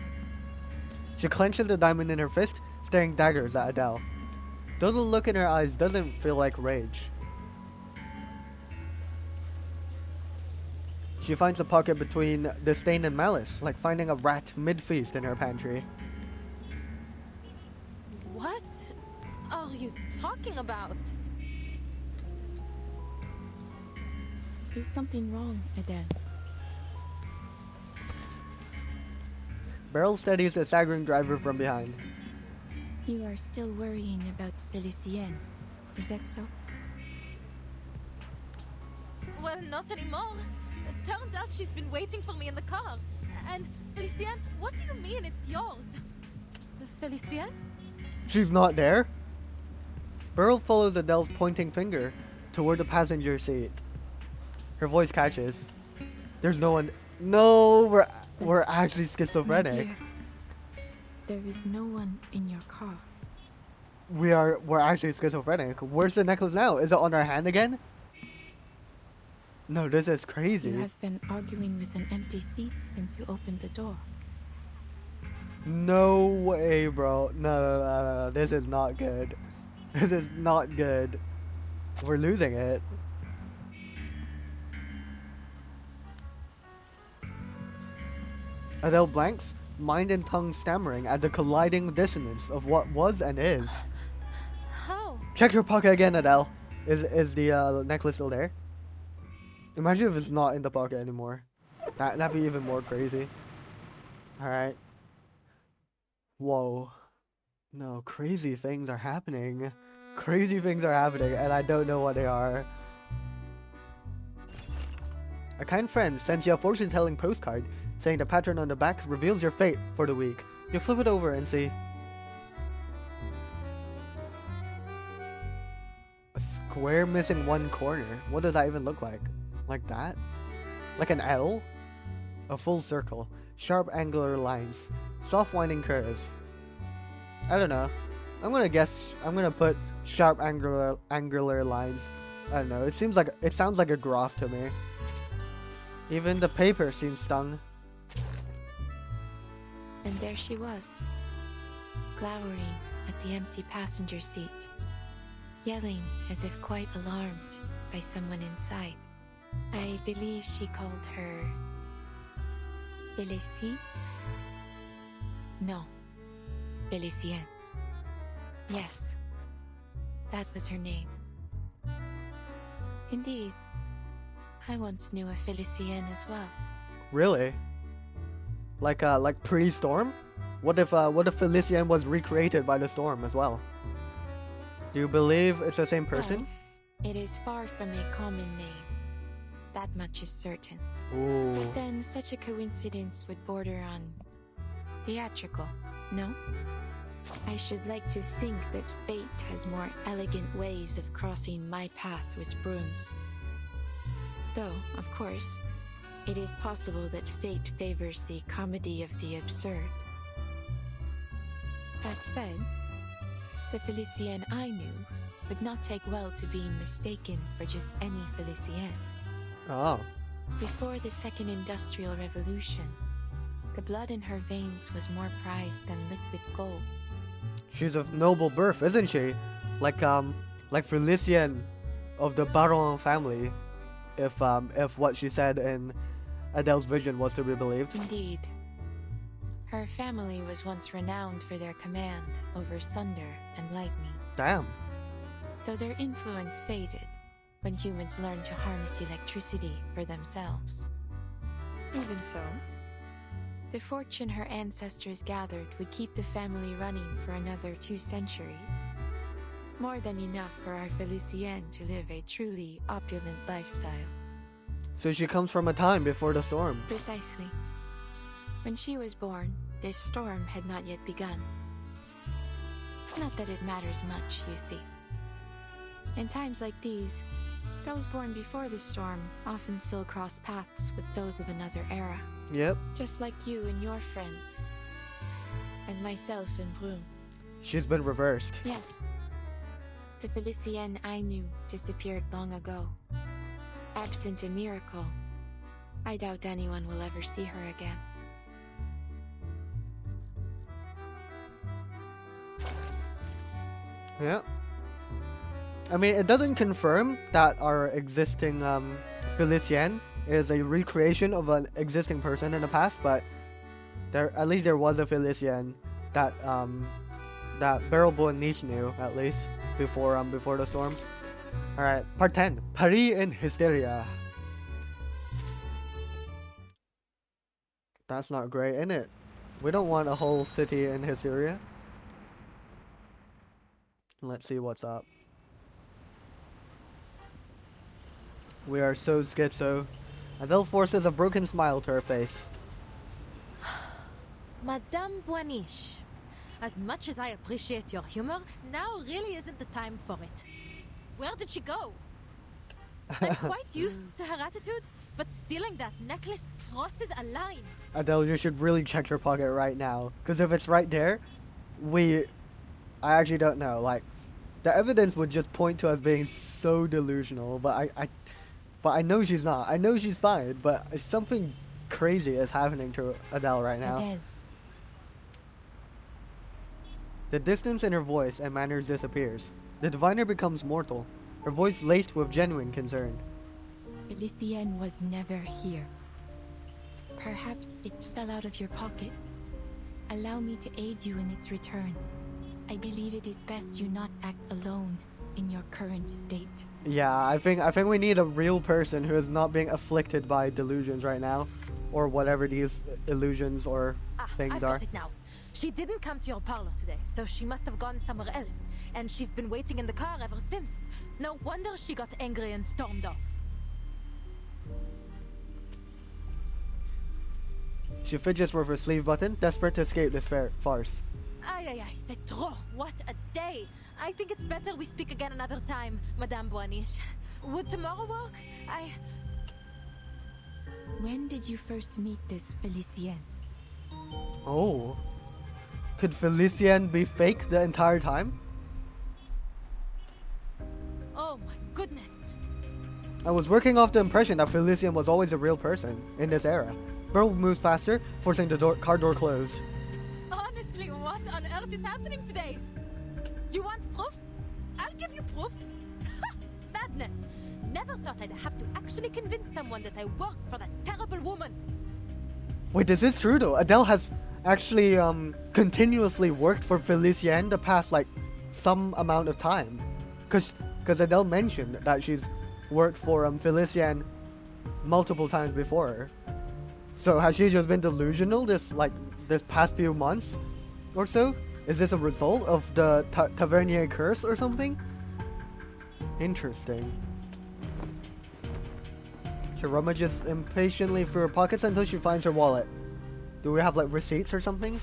She clenches the diamond in her fist, staring daggers at Adele. Though the look in her eyes doesn't feel like rage. She finds a pocket between disdain and malice, like finding a rat mid-feast in her pantry. What are you talking about? Is something wrong, Adele? Beryl steadies the staggering driver from behind. You are still worrying about Felicienne. Is that so? Well, not anymore. It turns out she's been waiting for me in the car. And Felicienne, what do you mean it's yours? Felicienne? She's not there? Beryl follows Adele's pointing finger toward the passenger seat. Her voice catches. There's no one. No, we're actually My schizophrenic. dear, there is no one in your car. We're actually schizophrenic. Where's the necklace now? Is it on our hand again? No, this is crazy. You have been arguing with an empty seat since you opened the door. No way, bro. No. This is not good. This is not good. We're losing it. Adele blanks, mind and tongue stammering at the colliding dissonance of what was and is. How? Check your pocket again, Adele. Is the necklace still there? Imagine if it's not in the pocket anymore. That'd be even more crazy. Alright. Whoa. No, crazy things are happening. Crazy things are happening, and I don't know what they are. A kind friend sends you a fortune-telling postcard saying the pattern on the back reveals your fate for the week. You flip it over and see a square missing one corner. What does that even look like? Like that? Like an L? A full circle. Sharp angular lines. Soft winding curves. I don't know. I'm gonna put sharp angular lines. I don't know. It sounds like a graph to me. Even the paper seems stung. And there she was, glowering at the empty passenger seat, yelling as if quite alarmed by someone inside. I believe she called her Félicie? No, Felicienne. Yes, that was her name. Indeed, I once knew a Felicienne as well. Really? Like pre-storm? What if Felician was recreated by the storm as well? Do you believe it's the same person? Well, it is far from a common name. That much is certain. Ooh. But then such a coincidence would border on theatrical, no? I should like to think that fate has more elegant ways of crossing my path with brooms. Though, of course, it is possible that fate favors the comedy of the absurd. That said, the Felicienne I knew would not take well to being mistaken for just any Felicienne. Oh. Before the Second Industrial Revolution, the blood in her veins was more prized than liquid gold. She's of noble birth, isn't she? Like Felician of the Baron family. If what she said in Adele's vision was to be believed. Indeed. Her family was once renowned for their command over thunder and lightning. Damn. Though their influence faded when humans learned to harness electricity for themselves. Even so, the fortune her ancestors gathered would keep the family running for another 2 centuries. More than enough for our Felicienne to live a truly opulent lifestyle. So she comes from a time before the storm. Precisely. When she was born, this storm had not yet begun. Not that it matters much, you see. In times like these, those born before the storm often still cross paths with those of another era. Yep. Just like you and your friends. And myself and Brune. She's been reversed. Yes. The Felicienne I knew disappeared long ago. Absent a miracle, I doubt anyone will ever see her again. Yeah. I mean, it doesn't confirm that our existing Felicienne is a recreation of an existing person in the past, but at least there was a Felicienne that Bearable and Niche knew, at least before the storm. All right, part 10, Paris in hysteria. That's not great, is it? We don't want a whole city in hysteria. Let's see what's up. We are so schizo. Adele forces a broken smile to her face. Madame Boaniche, as much as I appreciate your humor, now really isn't the time for it. Where did she go? I'm quite used to her attitude, but stealing that necklace crosses a line. Adele, you should really check your pocket right now, because if it's right there, I actually don't know. Like, the evidence would just point to us being so delusional, but I know she's not. I know she's fine, but something crazy is happening to Adele right now. Adele. The distance in her voice and manners disappears. The diviner becomes mortal, her voice laced with genuine concern. Felicienne was never here. Perhaps it fell out of your pocket. Allow me to aid you in its return. I believe it is best you not act alone in your current state. Yeah, I think we need a real person who is not being afflicted by delusions right now, or whatever these illusions or things I've are. got it now. She didn't come to your parlor today, so she must have gone somewhere else, and she's been waiting in the car ever since. No wonder she got angry and stormed off. She fidgets with her sleeve button, desperate to escape this farce. Aïe, c'est trop. What a day. I think it's better we speak again another time, Madame Boaniche. Would tomorrow work? When did you first meet this Felicienne? Oh. Could Felicienne be fake the entire time? Oh my goodness. I was working off the impression that Felicienne was always a real person in this era. Beryl moves faster, forcing the car door closed. Honestly, what on earth is happening today? You want proof? I'll give you proof. Madness. Never thought I'd have to actually convince someone that I worked for that terrible woman. Wait, is this true though? Adele has actually continuously worked for Felicienne the past like some amount of time. Cause Adele mentioned that she's worked for Felicienne multiple times before. So has she just been delusional this past few months or so? Is this a result of the Tavernier curse or something? Interesting. She rummages impatiently through her pockets until she finds her wallet. Do we have like receipts or something?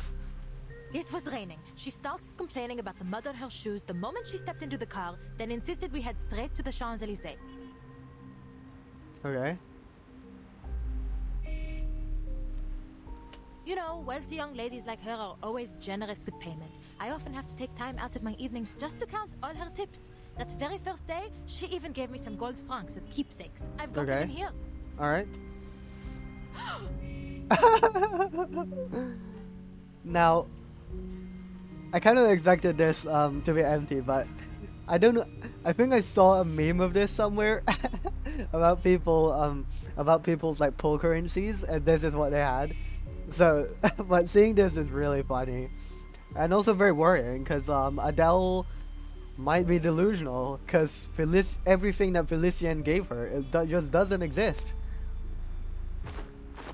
It was raining. She started complaining about the mud on her shoes the moment she stepped into the car, then insisted we head straight to the Champs-Élysées. Okay. You know, wealthy young ladies like her are always generous with payment. I often have to take time out of my evenings just to count all her tips. That very first day, she even gave me some gold francs as keepsakes. I've got them in here. Alright. Now, I kind of expected this to be empty, but I don't know. I think I saw a meme of this somewhere about people, about people's like pull currencies, and this is what they had. So, but seeing this is really funny. And also very worrying, because Adele might be delusional, because everything that Felicien gave her, just doesn't exist.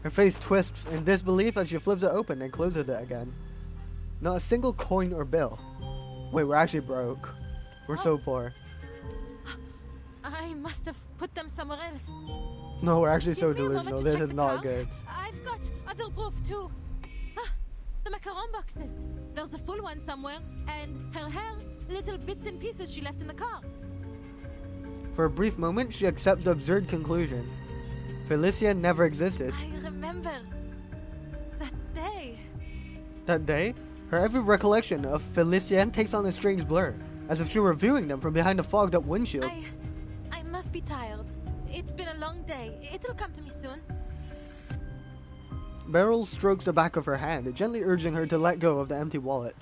Her face twists in disbelief as she flips it open and closes it again. Not a single coin or bill. Wait, we're actually broke. We're so poor. I must have put them somewhere else. No, we're actually so Give me a moment delusional. to This check is the not car. good. I've got other proof too. Ah, the macaron boxes. There's a full one somewhere, and her hair, little bits and pieces she left in the car. For a brief moment, she accepts the absurd conclusion. Felicien never existed. I remember that day. That day, her every recollection of Felicien takes on a strange blur, as if she were viewing them from behind a fogged up windshield. I must be tired. It's been a long day. It'll come to me soon. Beryl strokes the back of her hand, gently urging her to let go of the empty wallet.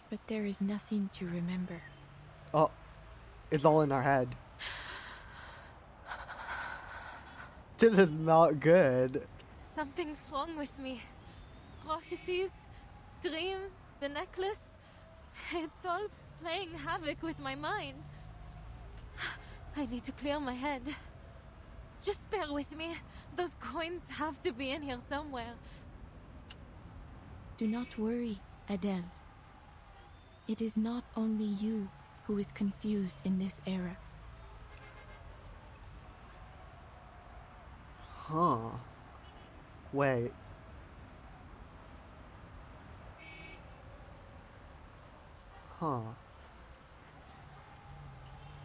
But there is nothing to remember. Oh, it's all in our head. This is not good. Something's wrong with me. Prophecies, dreams, the necklace. It's all playing havoc with my mind. I need to clear my head. Just bear with me. Those coins have to be in here somewhere. Do not worry, Adele. It is not only you who is confused in this era. Huh. Wait. Huh.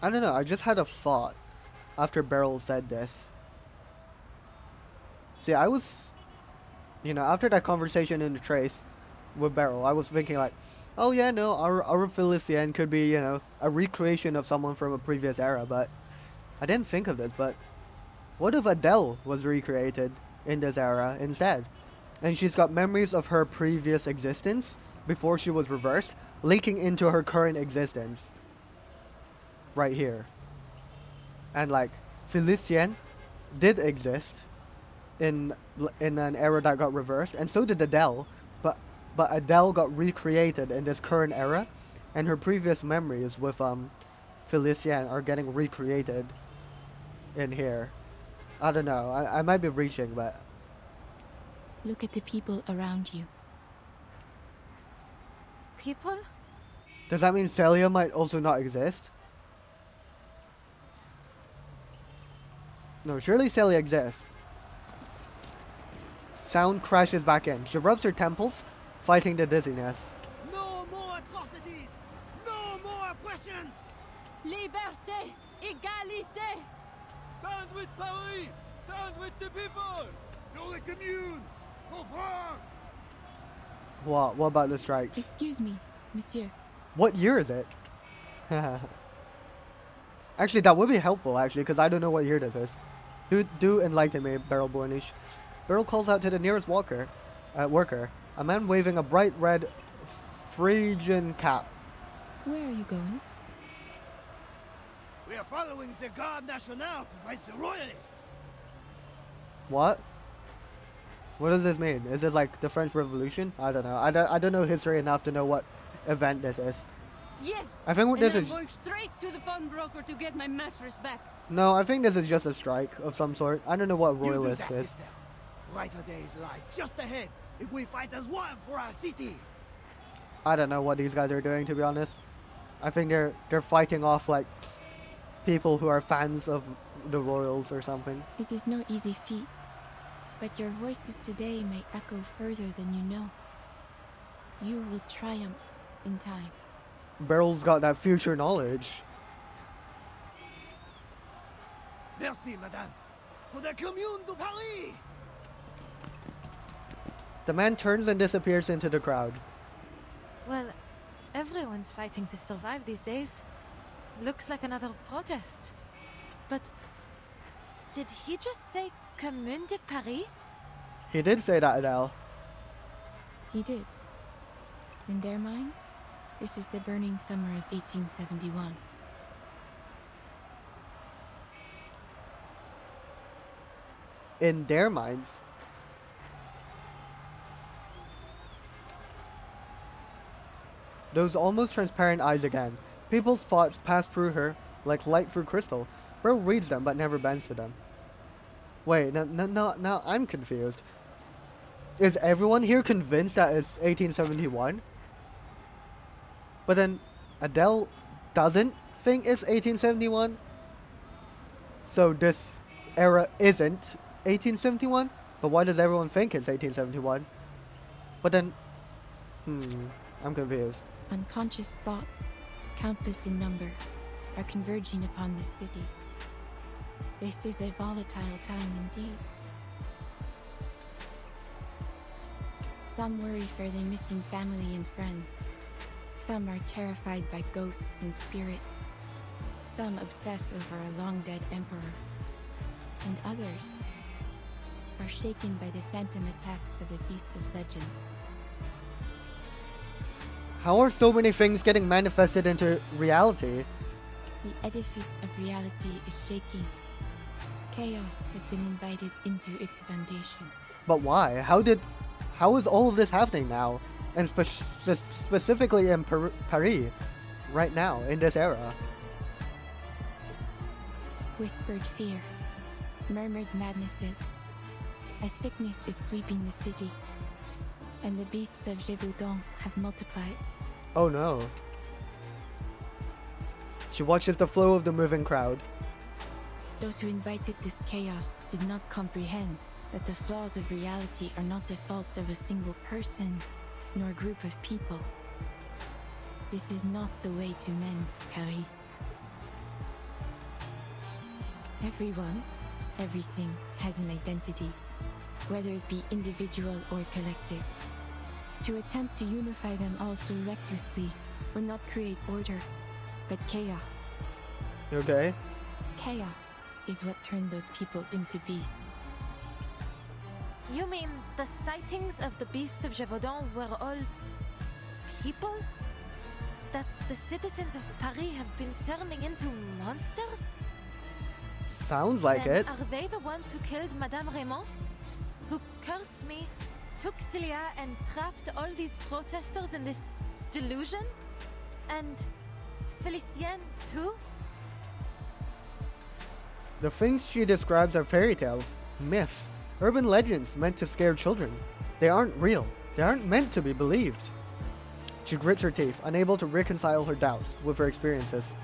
I don't know, I just had a thought after Beryl said this. See, I was, after that conversation in the trace with Beryl, I was thinking like, oh yeah, no, our Felicien could be, a recreation of someone from a previous era, but I didn't think of this, but what if Adele was recreated in this era instead? And she's got memories of her previous existence before she was reversed, leaking into her current existence. Right here. And like, Felicien did exist in an era that got reversed, and so did Adele, but Adele got recreated in this current era, and her previous memories with Felicien are getting recreated in here. I don't know, I might be reaching, but... Look at the people around you. People? Does that mean Celia might also not exist? No, surely Celia exists. Sound crashes back in. She rubs her temples, fighting the dizziness. No more atrocities! No more oppression! Liberté! Égalité! Stand with Paris! Stand with the people! Pour the commune! For France! What about the strikes? Excuse me, monsieur. What year is it? Actually, that would be helpful, because I don't know what year this is. Do enlighten me, Beryl Bornish. Beryl calls out to the nearest worker, a man waving a bright red Phrygian cap. Where are you going? We are following the Garde Nationale to fight the royalists! What? What does this mean? Is this like the French Revolution? I don't know. I don't know history enough to know what event this is. Yes! I think this and is... I'm going straight to the pawnbroker to get my mistress back. No, I think this is just a strike of some sort. I don't know what You do royalist that, is. sister. Brighter days lie just ahead if we fight as one for our city. I don't know what these guys are doing, to be honest. I think they're fighting off like people who are fans of the royals or something. It is no easy feat, but your voices today may echo further than you know. You will triumph in time. Beryl's got that future knowledge. Merci, madame. For the Commune de Paris! The man turns and disappears into the crowd. Well, everyone's fighting to survive these days. Looks like another protest. But did he just say Commune de Paris? He did say that, Adele. He did. In their minds, this is the burning summer of 1871. In their minds. Those almost transparent eyes again. People's thoughts pass through her like light through crystal. Beryl reads them but never bends to them. Wait, now I'm confused. Is everyone here convinced that it's 1871? But then Adele doesn't think it's 1871? So this era isn't 1871? But why does everyone think it's 1871? But then, I'm confused. Unconscious thoughts, countless in number, are converging upon this city. This is a volatile time indeed. Some worry for their missing family and friends. Some are terrified by ghosts and spirits. Some obsess over a long-dead emperor. And others are shaken by the phantom attacks of the beast of legend. How are so many things getting manifested into reality? The edifice of reality is shaking. Chaos has been invited into its foundation. But why? How is all of this happening now? And specifically in Paris, right now, in this era? Whispered fears, murmured madnesses. A sickness is sweeping the city, and the beasts of Gévaudan have multiplied. Oh no. She watches the flow of the moving crowd. Those who invited this chaos did not comprehend that the flaws of reality are not the fault of a single person, nor group of people. This is not the way to mend Paris. Everyone, everything has an identity, whether it be individual or collective. To attempt to unify them all so recklessly will not create order, but chaos. Okay. Chaos is what turned those people into beasts. You mean the sightings of the beasts of Gévaudan were all people? That the citizens of Paris have been turning into monsters? Sounds like Then it. Are they the ones who killed Madame Raymond? Who cursed me, took Celia and trapped all these protesters in this delusion? And Felicienne too? The things she describes are fairy tales, myths, urban legends meant to scare children. They aren't real. They aren't meant to be believed. She grits her teeth, unable to reconcile her doubts with her experiences.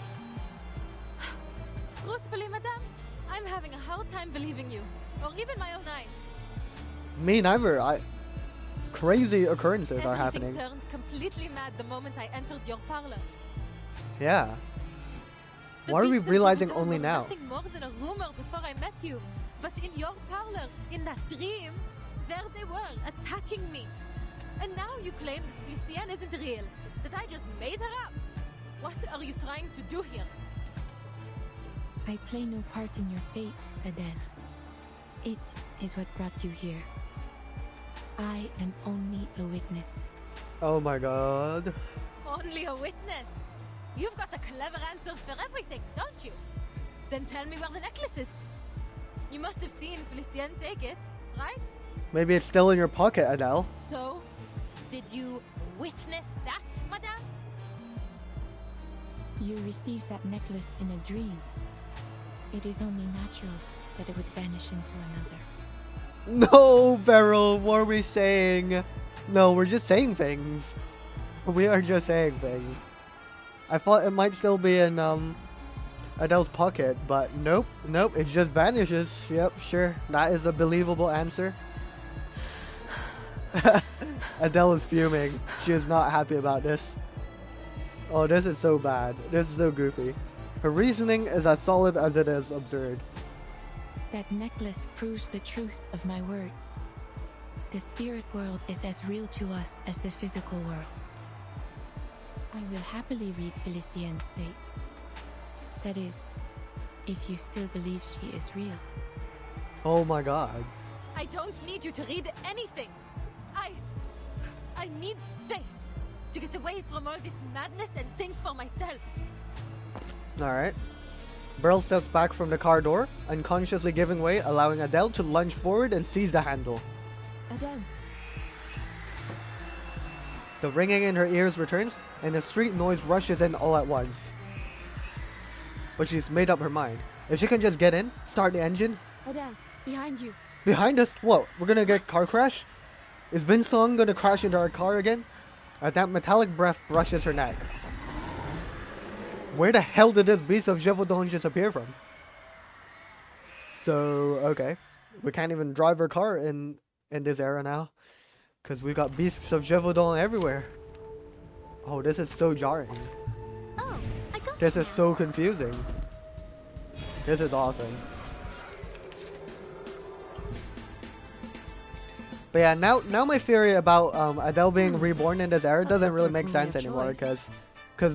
Truthfully, Madame, I'm having a hard time believing you, or even my own eyes. Me neither. Crazy occurrences are Everything happening. turned completely mad the moment I entered your parlor. Yeah. The Why are we beasts of realizing Gévaudan only were now? Nothing more than a rumor before I met you. But in your parlor, in that dream, there they were, attacking me. And now you claim that Felicienne isn't real, that I just made her up. What are you trying to do here? I play no part in your fate, Adele. It is what brought you here. I am only a witness. Oh my god. Only a witness. You've got a clever answer for everything, don't you? Then tell me where the necklace is. You must have seen Felicienne take it, right? Maybe it's still in your pocket, Adele. So, did you witness that, Madame? You received that necklace in a dream. It is only natural that it would vanish into another. No, Beryl, what are we saying? No, we're just saying things. We are just saying things. I thought it might still be in, Adele's pocket, but nope, it just vanishes. Yep, sure, that is a believable answer. Adele is fuming. She is not happy about this. Oh, this is so bad. This is so goofy. Her reasoning is as solid as it is absurd. That necklace proves the truth of my words. The spirit world is as real to us as the physical world. I will happily read Felicienne's fate. That is, if you still believe she is real. Oh my god. I don't need you to read anything. I need space to get away from all this madness and think for myself. Alright. Beryl steps back from the car door, unconsciously giving way, allowing Adele to lunge forward and seize the handle. Adele. The ringing in her ears returns, and the street noise rushes in all at once. But she's made up her mind. If she can just get in, start the engine. Adele, behind you. Behind us? What? We're gonna get car crash? Is Vince Long gonna crash into our car again? That metallic breath brushes her neck. Where the hell did this beast of Gévaudan just appear from? So, okay. We can't even drive our car in this era now. Because we got beasts of Gévaudan everywhere. Oh, this is so jarring. Oh, I got This is so confusing. This is awesome. But yeah, now my theory about Adele being reborn in this era doesn't really make sense anymore, because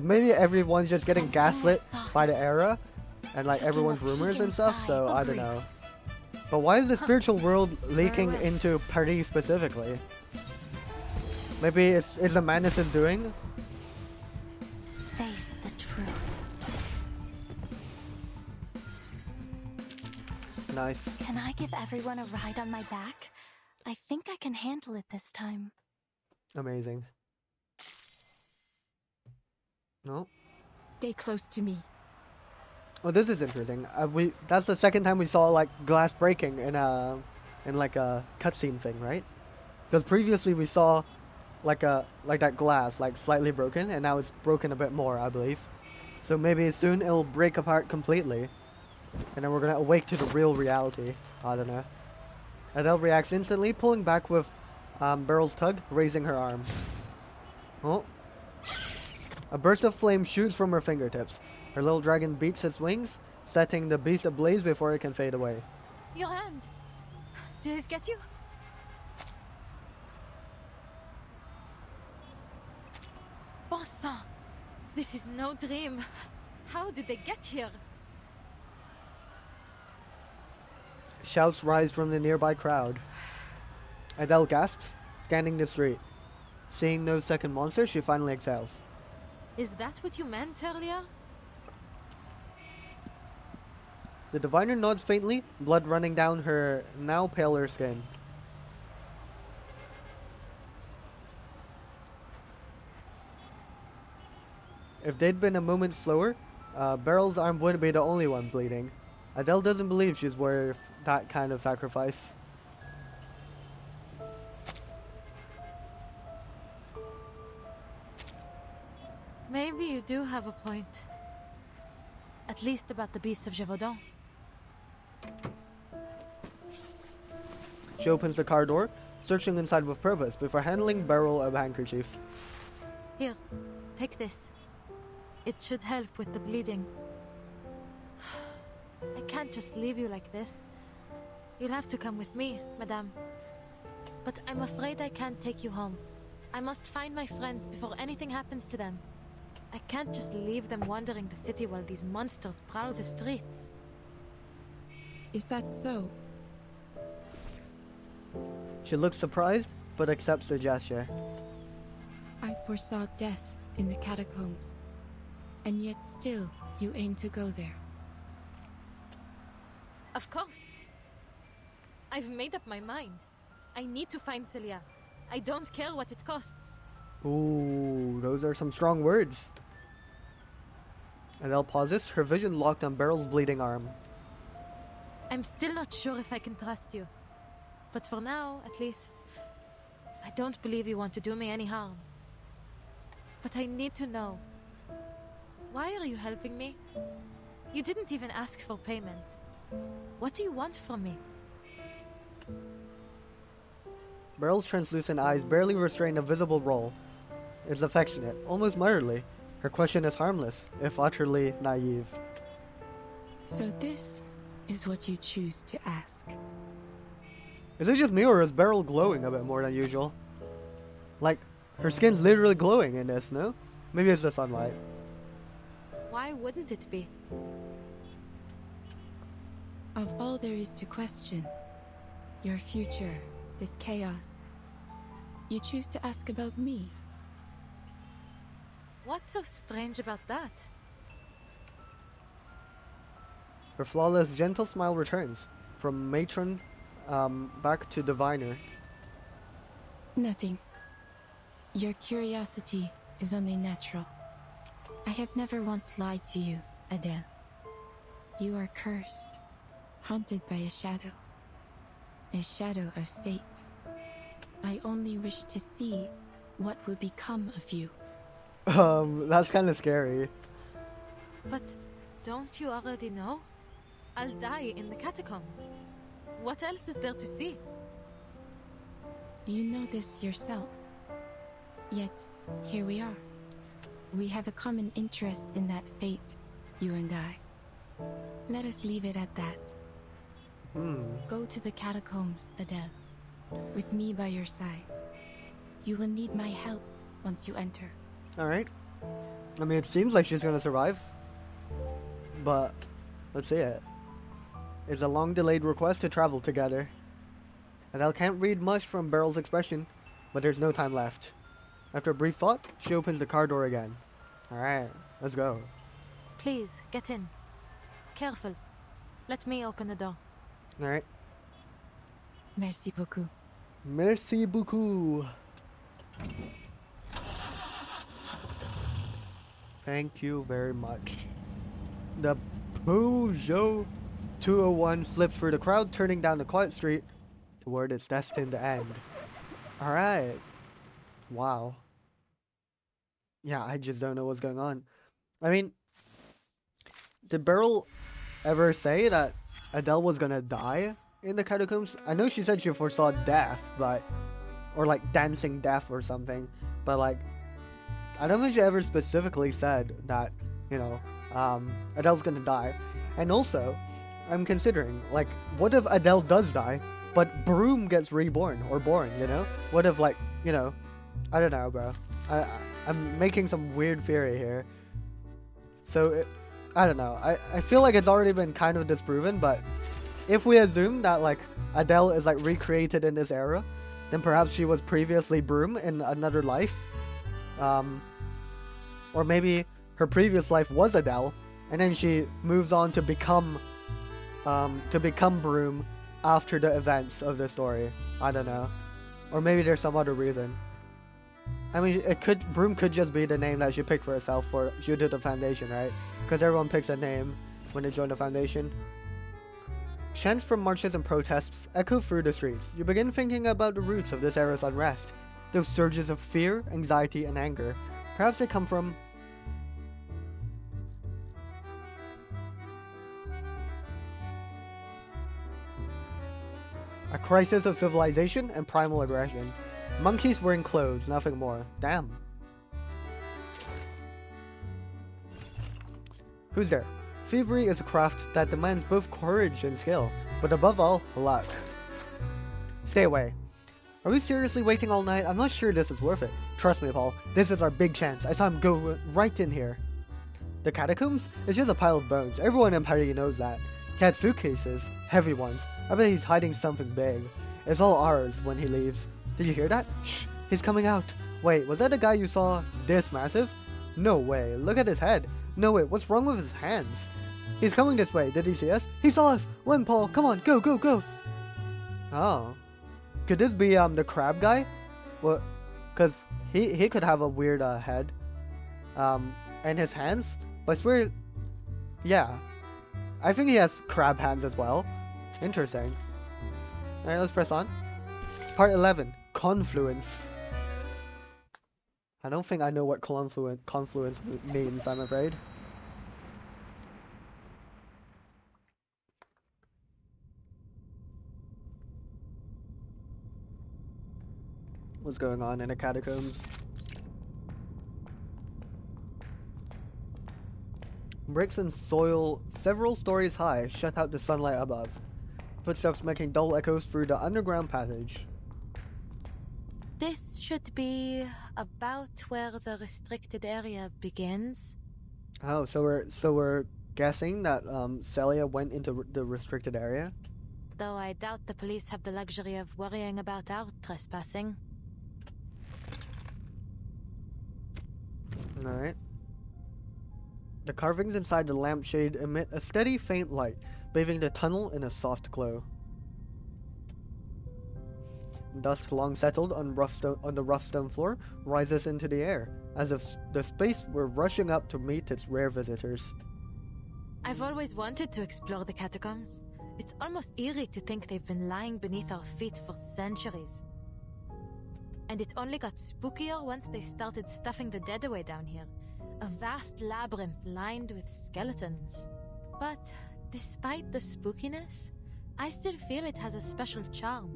maybe everyone's just getting gaslit by the era and like everyone's rumors and stuff, so I don't know. But why is the spiritual world leaking into Paris specifically? Maybe it's the madness is doing? Face the truth. Nice. Can I give everyone a ride on my back? I think I can handle it this time. Amazing. No? Stay close to me. Oh, this is interesting. That's the second time we saw like glass breaking in like a cutscene thing, right? Because previously we saw like that glass like slightly broken, and now it's broken a bit more, I believe. So maybe soon it'll break apart completely, and then we're gonna awake to the real reality. I don't know. Adele reacts instantly, pulling back with Beryl's tug, raising her arm. Oh. A burst of flame shoots from her fingertips. Her little dragon beats its wings, setting the beast ablaze before it can fade away. Your hand. Did it get you? Bon sang. This is no dream. How did they get here? Shouts rise from the nearby crowd. Adele gasps, scanning the street. Seeing no second monster, she finally exhales. Is that what you meant earlier? The diviner nods faintly, blood running down her now paler skin. If they'd been a moment slower, Beryl's arm wouldn't be the only one bleeding. Adele doesn't believe she's worth that kind of sacrifice. Maybe you do have a point. At least about the beasts of Gévaudan. She opens the car door, searching inside with purpose before handing Beryl a handkerchief. Here, take this. It should help with the bleeding. I can't just leave you like this. You'll have to come with me, madame. But I'm afraid I can't take you home. I must find my friends before anything happens to them. I can't just leave them wandering the city while these monsters prowl the streets. Is that so? She looks surprised, but accepts the gesture. I foresaw death in the catacombs, and yet still you aim to go there. Of course. I've made up my mind. I need to find Celia. I don't care what it costs. Ooh, those are some strong words. Adele pauses, her vision locked on Beryl's bleeding arm. I'm still not sure if I can trust you. But for now, at least, I don't believe you want to do me any harm. But I need to know. Why are you helping me? You didn't even ask for payment. What do you want from me? Beryl's translucent eyes barely restrain a visible roll. It's affectionate, almost motherly. Her question is harmless, if utterly naive. So this is what you choose to ask. Is it just me, or is Beryl glowing a bit more than usual? Like, her skin's literally glowing in this, no? Maybe it's the sunlight. Why wouldn't it be? Of all there is to question, your future, this chaos, you choose to ask about me. What's so strange about that? Her flawless, gentle smile returns, from matron back to diviner. Nothing. Your curiosity is only natural. I have never once lied to you, Adele. You are cursed, haunted by a shadow of fate. I only wish to see what will become of you. That's kind of scary. But don't you already know? I'll die in the catacombs. What else is there to see? You know this yourself. Yet, here we are. We have a common interest in that fate, you and I. Let us leave it at that. Go to the catacombs, Adele. With me by your side. You will need my help once you enter. Alright. I mean, it seems like she's gonna survive. But, let's see it. It's a long-delayed request to travel together. Adele can't read much from Beryl's expression, but there's no time left. After a brief thought, she opens the car door again. Alright, let's go. Please, get in. Careful. Let me open the door. Alright. Merci beaucoup. Merci beaucoup. Thank you very much. The Peugeot 201 slips through the crowd, turning down the quiet street toward its destined end. Alright. Wow. Yeah, I just don't know what's going on. I mean, did Beryl ever say that Adele was gonna die in the catacombs? I know she said she foresaw death, but... or like dancing death or something. But like, I don't think she ever specifically said that, you know, Adele's gonna die. And also, I'm considering, like, what if Adele does die, but Broom gets reborn, or born, you know? What if, like, you know, I don't know, bro. I'm making some weird theory here. So, I don't know. I feel like it's already been kind of disproven, but if we assume that, like, Adele is, like, recreated in this era, then perhaps she was previously Broom in another life. Or maybe her previous life was Adele, and then she moves on to become Broom after the events of the story. I don't know. Or maybe there's some other reason. I mean, Broom could just be the name that she picked for herself for due to the Foundation, right? Because everyone picks a name when they join the Foundation. Chants from marches and protests echo through the streets. You begin thinking about the roots of this era's unrest. Those surges of fear, anxiety, and anger. Perhaps they come from... a crisis of civilization and primal aggression. Monkeys wearing clothes, nothing more. Damn. Who's there? Thievery is a craft that demands both courage and skill, but above all, luck. Stay away. Are we seriously waiting all night? I'm not sure this is worth it. Trust me, Paul. This is our big chance. I saw him go right in here. The catacombs? It's just a pile of bones. Everyone in Paris knows that. He had suitcases. Heavy ones. I bet he's hiding something big. It's all ours when he leaves. Did you hear that? Shh! He's coming out. Wait, was that the guy you saw this massive? No way. Look at his head. No way. What's wrong with his hands? He's coming this way. Did he see us? He saw us! Run, Paul! Come on! Go, go, go! Oh. Could this be the crab guy? Well, cause he could have a weird head. And his hands? But I swear, yeah. I think he has crab hands as well. Interesting. Alright, let's press on. Part 11. Confluence. I don't think I know what confluence means, I'm afraid. What's going on in the catacombs? Bricks and soil several stories high shut out the sunlight above. Footsteps making dull echoes through the underground passage. This should be about where the restricted area begins. Oh, so we're guessing that Celia went into the restricted area? Though I doubt the police have the luxury of worrying about our trespassing. Alright. The carvings inside the lampshade emit a steady, faint light, bathing the tunnel in a soft glow. Dust long settled on the rough stone floor rises into the air, as if the space were rushing up to meet its rare visitors. I've always wanted to explore the catacombs. It's almost eerie to think they've been lying beneath our feet for centuries. And it only got spookier once they started stuffing the dead away down here. A vast labyrinth lined with skeletons. But despite the spookiness, I still feel it has a special charm.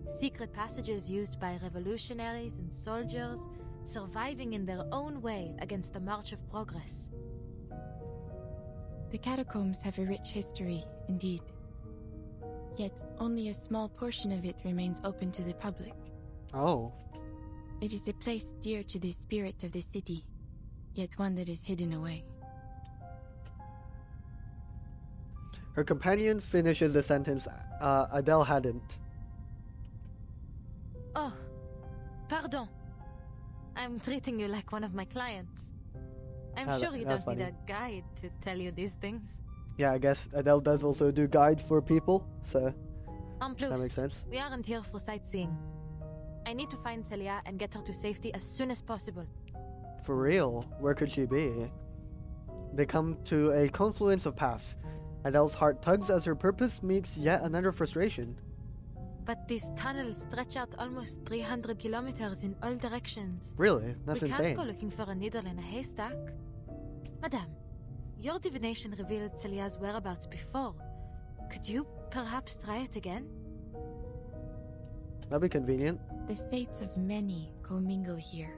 Secret passages used by revolutionaries and soldiers, surviving in their own way against the march of progress. The catacombs have a rich history, indeed. Yet only a small portion of it remains open to the public. Oh. It is a place dear to the spirit of the city, yet one that is hidden away. Her companion finishes the sentence Adele hadn't. Oh, pardon. I'm treating you like one of my clients. I'm sure you don't need a guide to tell you these things. Yeah, I guess Adele does also do guides for people, so En plus, that makes sense. we aren't here for sightseeing. I need to find Celia and get her to safety as soon as possible. For real, where could she be? They come to a confluence of paths. Adele's heart tugs as her purpose meets yet another frustration. But these tunnels stretch out almost 300 kilometers in all directions. Really? That's we insane. can't go looking for a needle in a haystack. Madame, your divination revealed Celia's whereabouts before. Could you perhaps try it again? That'd be convenient. The fates of many commingle here.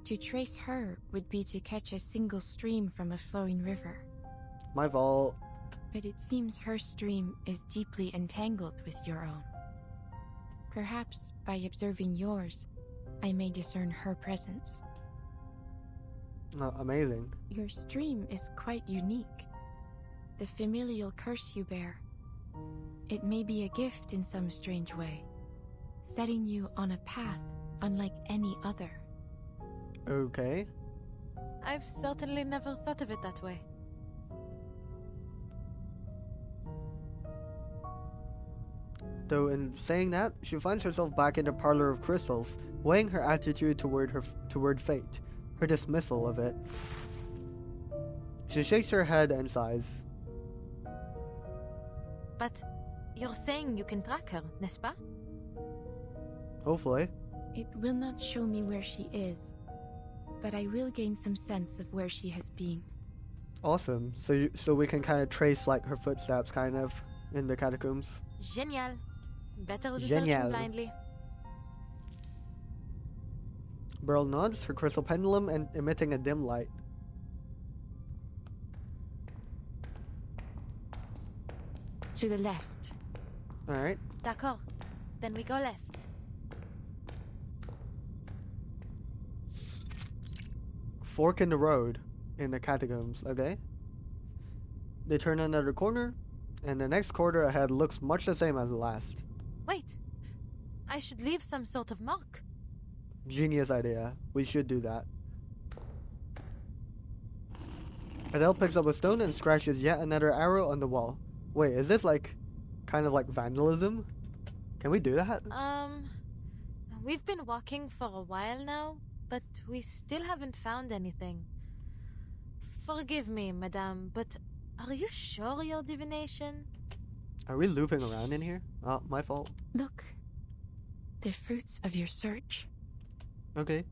To trace her would be to catch a single stream from a flowing river. My fault. But it seems her stream is deeply entangled with your own. Perhaps by observing yours, I may discern her presence. Amazing. Your stream is quite unique. The familial curse you bear. It may be a gift in some strange way, setting you on a path unlike any other. Okay. I've certainly never thought of it that way. Though in saying that, she finds herself back in the parlor of crystals, weighing her attitude toward fate, her dismissal of it. She shakes her head and sighs. But you're saying you can track her, n'est-ce pas? Hopefully. It will not show me where she is, but I will gain some sense of where she has been. Awesome. So we can kind of trace like her footsteps, kind of, in the catacombs. Génial. Better than Génial. searching blindly. Beryl nods, her crystal pendulum and emitting a dim light. To the left. Alright. D'accord. Then we go left. Fork in the road in the catacombs, okay? They turn another corner, and the next corner ahead looks much the same as the last. Wait. I should leave some sort of mark. Genius idea. We should do that. Adele picks up a stone and scratches yet another arrow on the wall. Wait, is this like kind of like vandalism? Can we do that? We've been walking for a while now, but we still haven't found anything. Forgive me, madame, but are you sure your divination? Are we looping around in here? Oh, my fault. Look. The fruits of your search. Okay.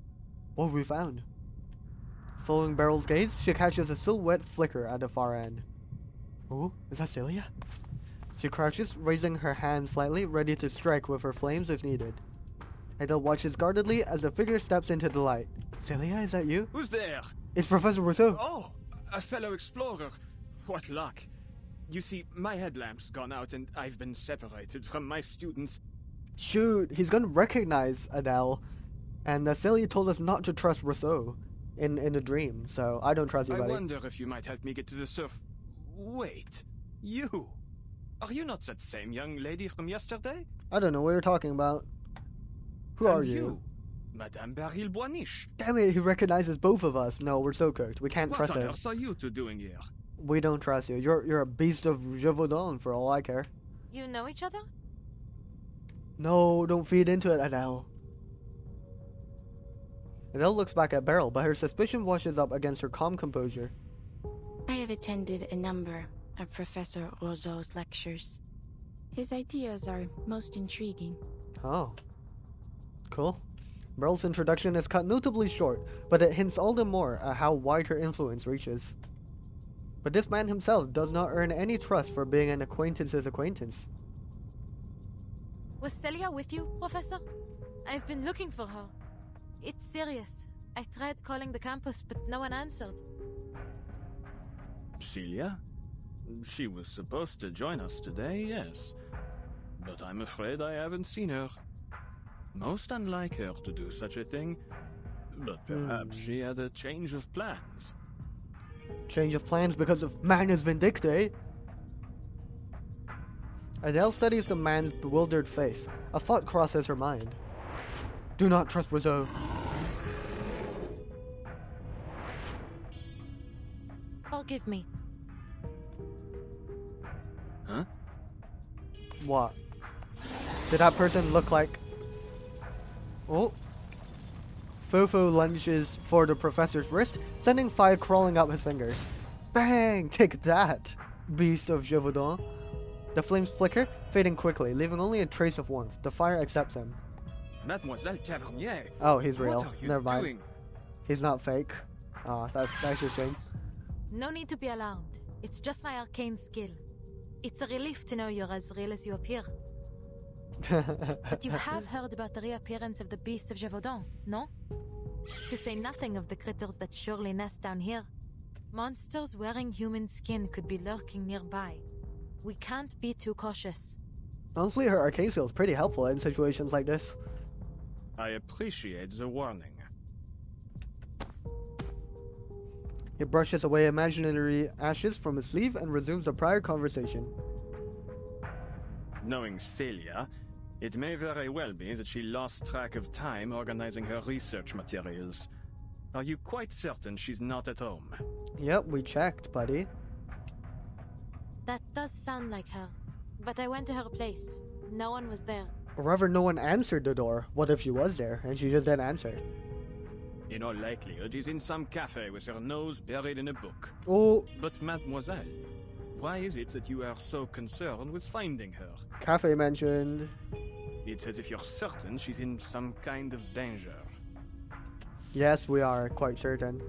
What have we found? Following Beryl's gaze, she catches a silhouette flicker at the far end. Oh, is that Celia? She crouches, raising her hand slightly, ready to strike with her flames if needed. Adele watches guardedly as the figure steps into the light. Celia, is that you? Who's there? It's Professor Rousseau. Oh, a fellow explorer. What luck. You see, my headlamp's gone out and I've been separated from my students. Shoot, he's gonna recognize Adele. And Celia told us not to trust Rousseau in the dream, so I don't trust you, buddy. I wonder if you might help me get to the surf. Wait, you? Are you not that same young lady from yesterday? I don't know what you're talking about. Who are And you? Madame Beryl Boisniche. Damn it, he recognizes both of us. No, we're so cooked. We can't trust What on him. earth are you two doing here? We don't trust you. You're a beast of Gévaudan for all I care. You know each other? No, don't feed into it, Adele. Adele looks back at Beryl, but her suspicion washes up against her calm composure. I have attended a number of Professor Roseau's lectures. His ideas are most intriguing. Oh. Cool. Beryl's introduction is cut notably short, but it hints all the more at how wide her influence reaches. But this man himself does not earn any trust for being an acquaintance's acquaintance. Was Celia with you, Professor? I've been looking for her. It's serious. I tried calling the campus, but no one answered. Celia? She was supposed to join us today, yes. But I'm afraid I haven't seen her. Most unlike her to do such a thing, but perhaps she had a change of plans. Change of plans because of Magnus Vindicte? Adele studies the man's bewildered face. A thought crosses her mind. Do not trust Roseau. Forgive me. Huh? What? Did that person look like... Oh. Fofo lunges for the professor's wrist, sending fire crawling up his fingers. Bang! Take that, beast of Gévaudan. The flames flicker, fading quickly, leaving only a trace of warmth. The fire accepts him. Mademoiselle Tavernier! Oh, he's real. What are you Never mind. doing? He's not fake. Ah, that's a shame. No need to be alarmed. It's just my arcane skill. It's a relief to know you're as real as you appear. But you have heard about the reappearance of the beasts of Gévaudan, no? To say nothing of the critters that surely nest down here. Monsters wearing human skin could be lurking nearby. We can't be too cautious. Honestly, her arcane skill is pretty helpful in situations like this. I appreciate the warning. He brushes away imaginary ashes from his sleeve and resumes the prior conversation. Knowing Celia, it may very well be that she lost track of time organizing her research materials. Are you quite certain she's not at home? Yep, we checked, buddy. That does sound like her. But I went to her place. No one was there. Or rather, no one answered the door. What if she was there and she just didn't answer? In all likelihood, she's in some cafe with her nose buried in a book. Oh, But mademoiselle, why is it that you are so concerned with finding her? cafe mentioned. It's as if you're certain she's in some kind of danger. Yes, we are quite certain.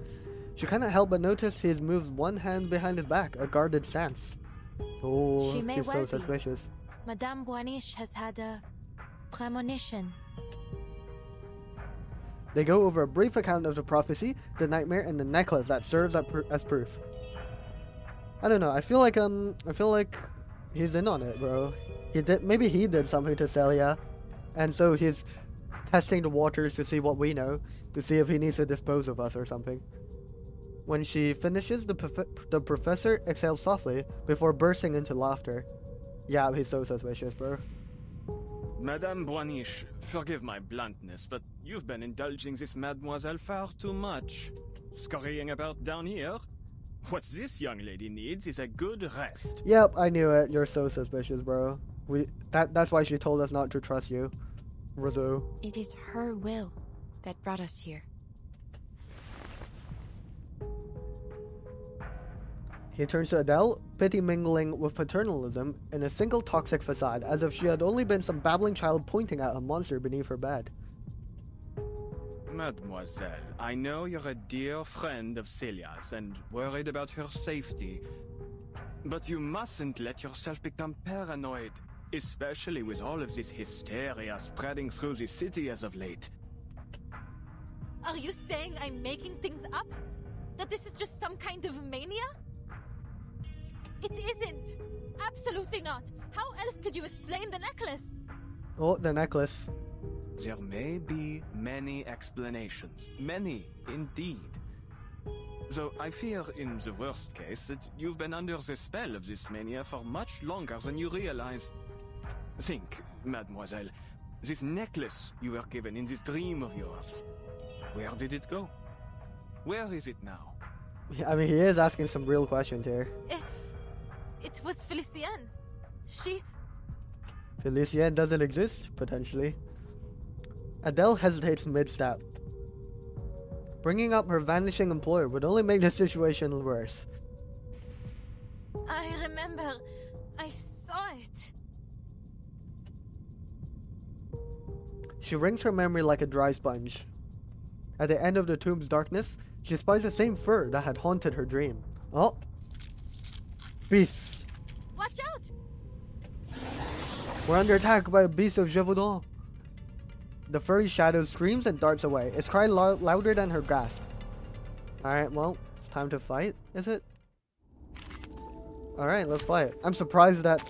She cannot help but notice he moves one hand behind his back, a guarded stance. Oh, She may he's well so be. suspicious. Madame Boaniche has had a premonition. They go over a brief account of the prophecy, the nightmare, and the necklace that serves as proof. I don't know. I feel like he's in on it, bro. Maybe he did something to Celia, and so he's testing the waters to see what we know, to see if he needs to dispose of us or something. When she finishes, the professor exhales softly before bursting into laughter. Yeah, he's so suspicious, bro. Madame Boaniche, forgive my bluntness, but you've been indulging this mademoiselle far too much. Scurrying about down here? What this young lady needs is a good rest. Yep, I knew it. You're so suspicious, bro. That's why she told us not to trust you, Roseau. It is her will that brought us here. He turns to Adele, pity mingling with paternalism in a single toxic facade, as if she had only been some babbling child pointing at a monster beneath her bed. Mademoiselle, I know you're a dear friend of Celia's and worried about her safety. But you mustn't let yourself become paranoid, especially with all of this hysteria spreading through the city as of late. Are you saying I'm making things up? That this is just some kind of mania? It isn't! Absolutely not! How else could you explain the necklace? Oh, the necklace. There may be many explanations. Many, indeed. Though I fear, in the worst case, that you've been under the spell of this mania for much longer than you realize. Think, mademoiselle, this necklace you were given in this dream of yours. Where did it go? Where is it now? I mean, he is asking some real questions here. It was Felicienne. She... Felicien doesn't exist, potentially. Adele hesitates mid-step. Bringing up her vanishing employer would only make the situation worse. I remember. I saw it. She wrings her memory like a dry sponge. At the end of the tomb's darkness, she spies the same fur that had haunted her dream. Oh! Beasts! Watch out! We're under attack by a beast of Gévaudan. The furry shadow screams and darts away, its cry louder than her gasp. Alright, well, it's time to fight, is it? Alright, let's fight. I'm surprised that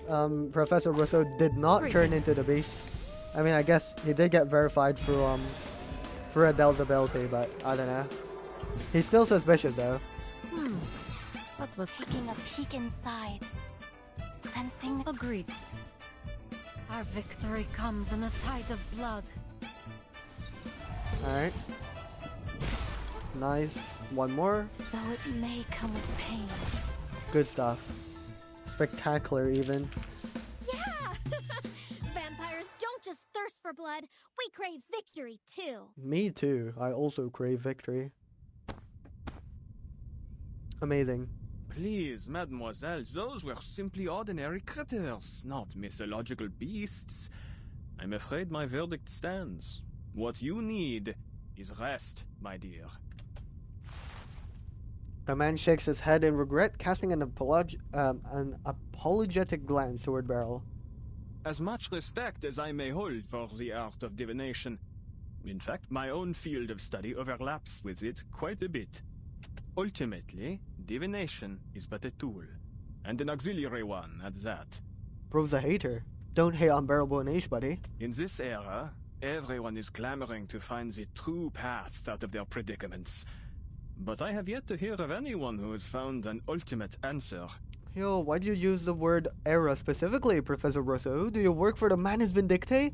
Professor Rousseau did not turn into the beast. I mean, I guess he did get verified for Adele's ability, but I don't know. He's still suspicious though. What was taking a peek inside? Sensing. Agreed. Our victory comes in a tide of blood. Alright. Nice. One more. Though it may come with pain. Good stuff. Spectacular even. Yeah! Vampires don't just thirst for blood, we crave victory too. Me too. I also crave victory. Amazing. Please, mademoiselle, those were simply ordinary critters, not mythological beasts. I'm afraid my verdict stands. What you need is rest, my dear. The man shakes his head in regret, casting an apologetic glance toward Beryl. As much respect as I may hold for the art of divination. In fact, my own field of study overlaps with it quite a bit. Ultimately, divination is but a tool, and an auxiliary one at that. Bro's a hater. Don't hate on Beryl Bonesh, buddy. In this era, everyone is clamoring to find the true path out of their predicaments. But I have yet to hear of anyone who has found an ultimate answer. Yo, why do you use the word era specifically, Professor Rousseau? Do you work for the Manus Vindictae?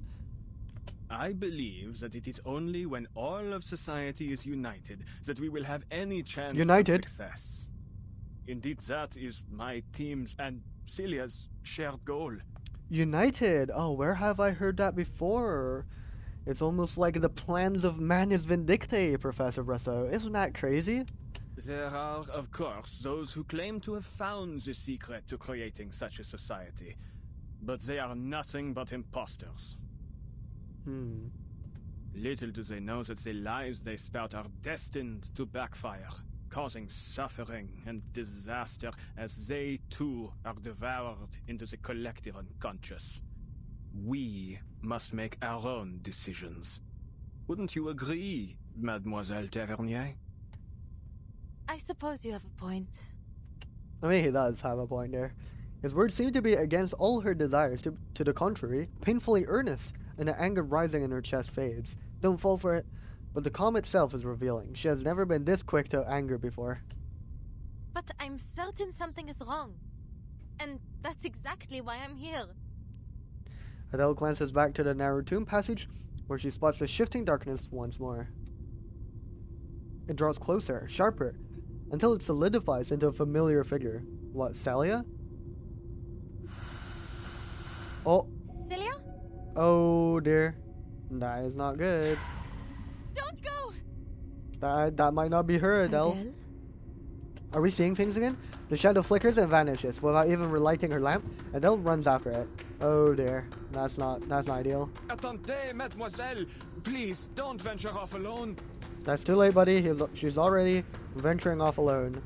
I believe that it is only when all of society is united that we will have any chance of success. Indeed, that is my team's and Celia's shared goal. United? Oh, where have I heard that before? It's almost like the plans of Manus Vindictae, Professor Rousseau. Isn't that crazy? There are, of course, those who claim to have found the secret to creating such a society. But they are nothing but imposters. Little do they know that the lies they spout are destined to backfire, causing suffering and disaster as they too are devoured into the collective unconscious. We must make our own decisions. Wouldn't you agree, Mademoiselle Tavernier? I suppose you have a point. I mean, he does have a point there. His words seem to be against all her desires, to the contrary, painfully earnest, and the anger rising in her chest fades. Don't fall for it, but the calm itself is revealing. She has never been this quick to anger before. But I'm certain something is wrong. And that's exactly why I'm here. Adele glances back to the narrow tomb passage, where she spots the shifting darkness once more. It draws closer, sharper, until it solidifies into a familiar figure. What, Celia? Oh. Celia? Oh dear. That is not good. Don't go! That might not be her, Adele. Are we seeing things again? The shadow flickers and vanishes without even relighting her lamp. Adele runs after it. Oh dear. That's not ideal. Attendez, mademoiselle! Please, don't venture off alone. That's too late, buddy. She's already venturing off alone.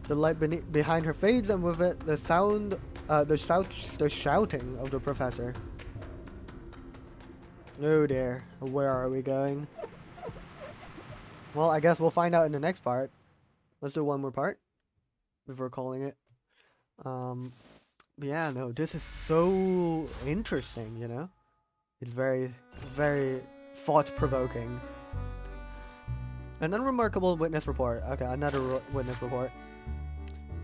The light behind her fades, and with it, the shouting of the professor. Oh dear. Where are we going? Well, I guess we'll find out in the next part. Let's do one more part before calling it. But yeah, no, this is so interesting, you know? It's very, very thought-provoking. An unremarkable witness report. Okay, another witness report.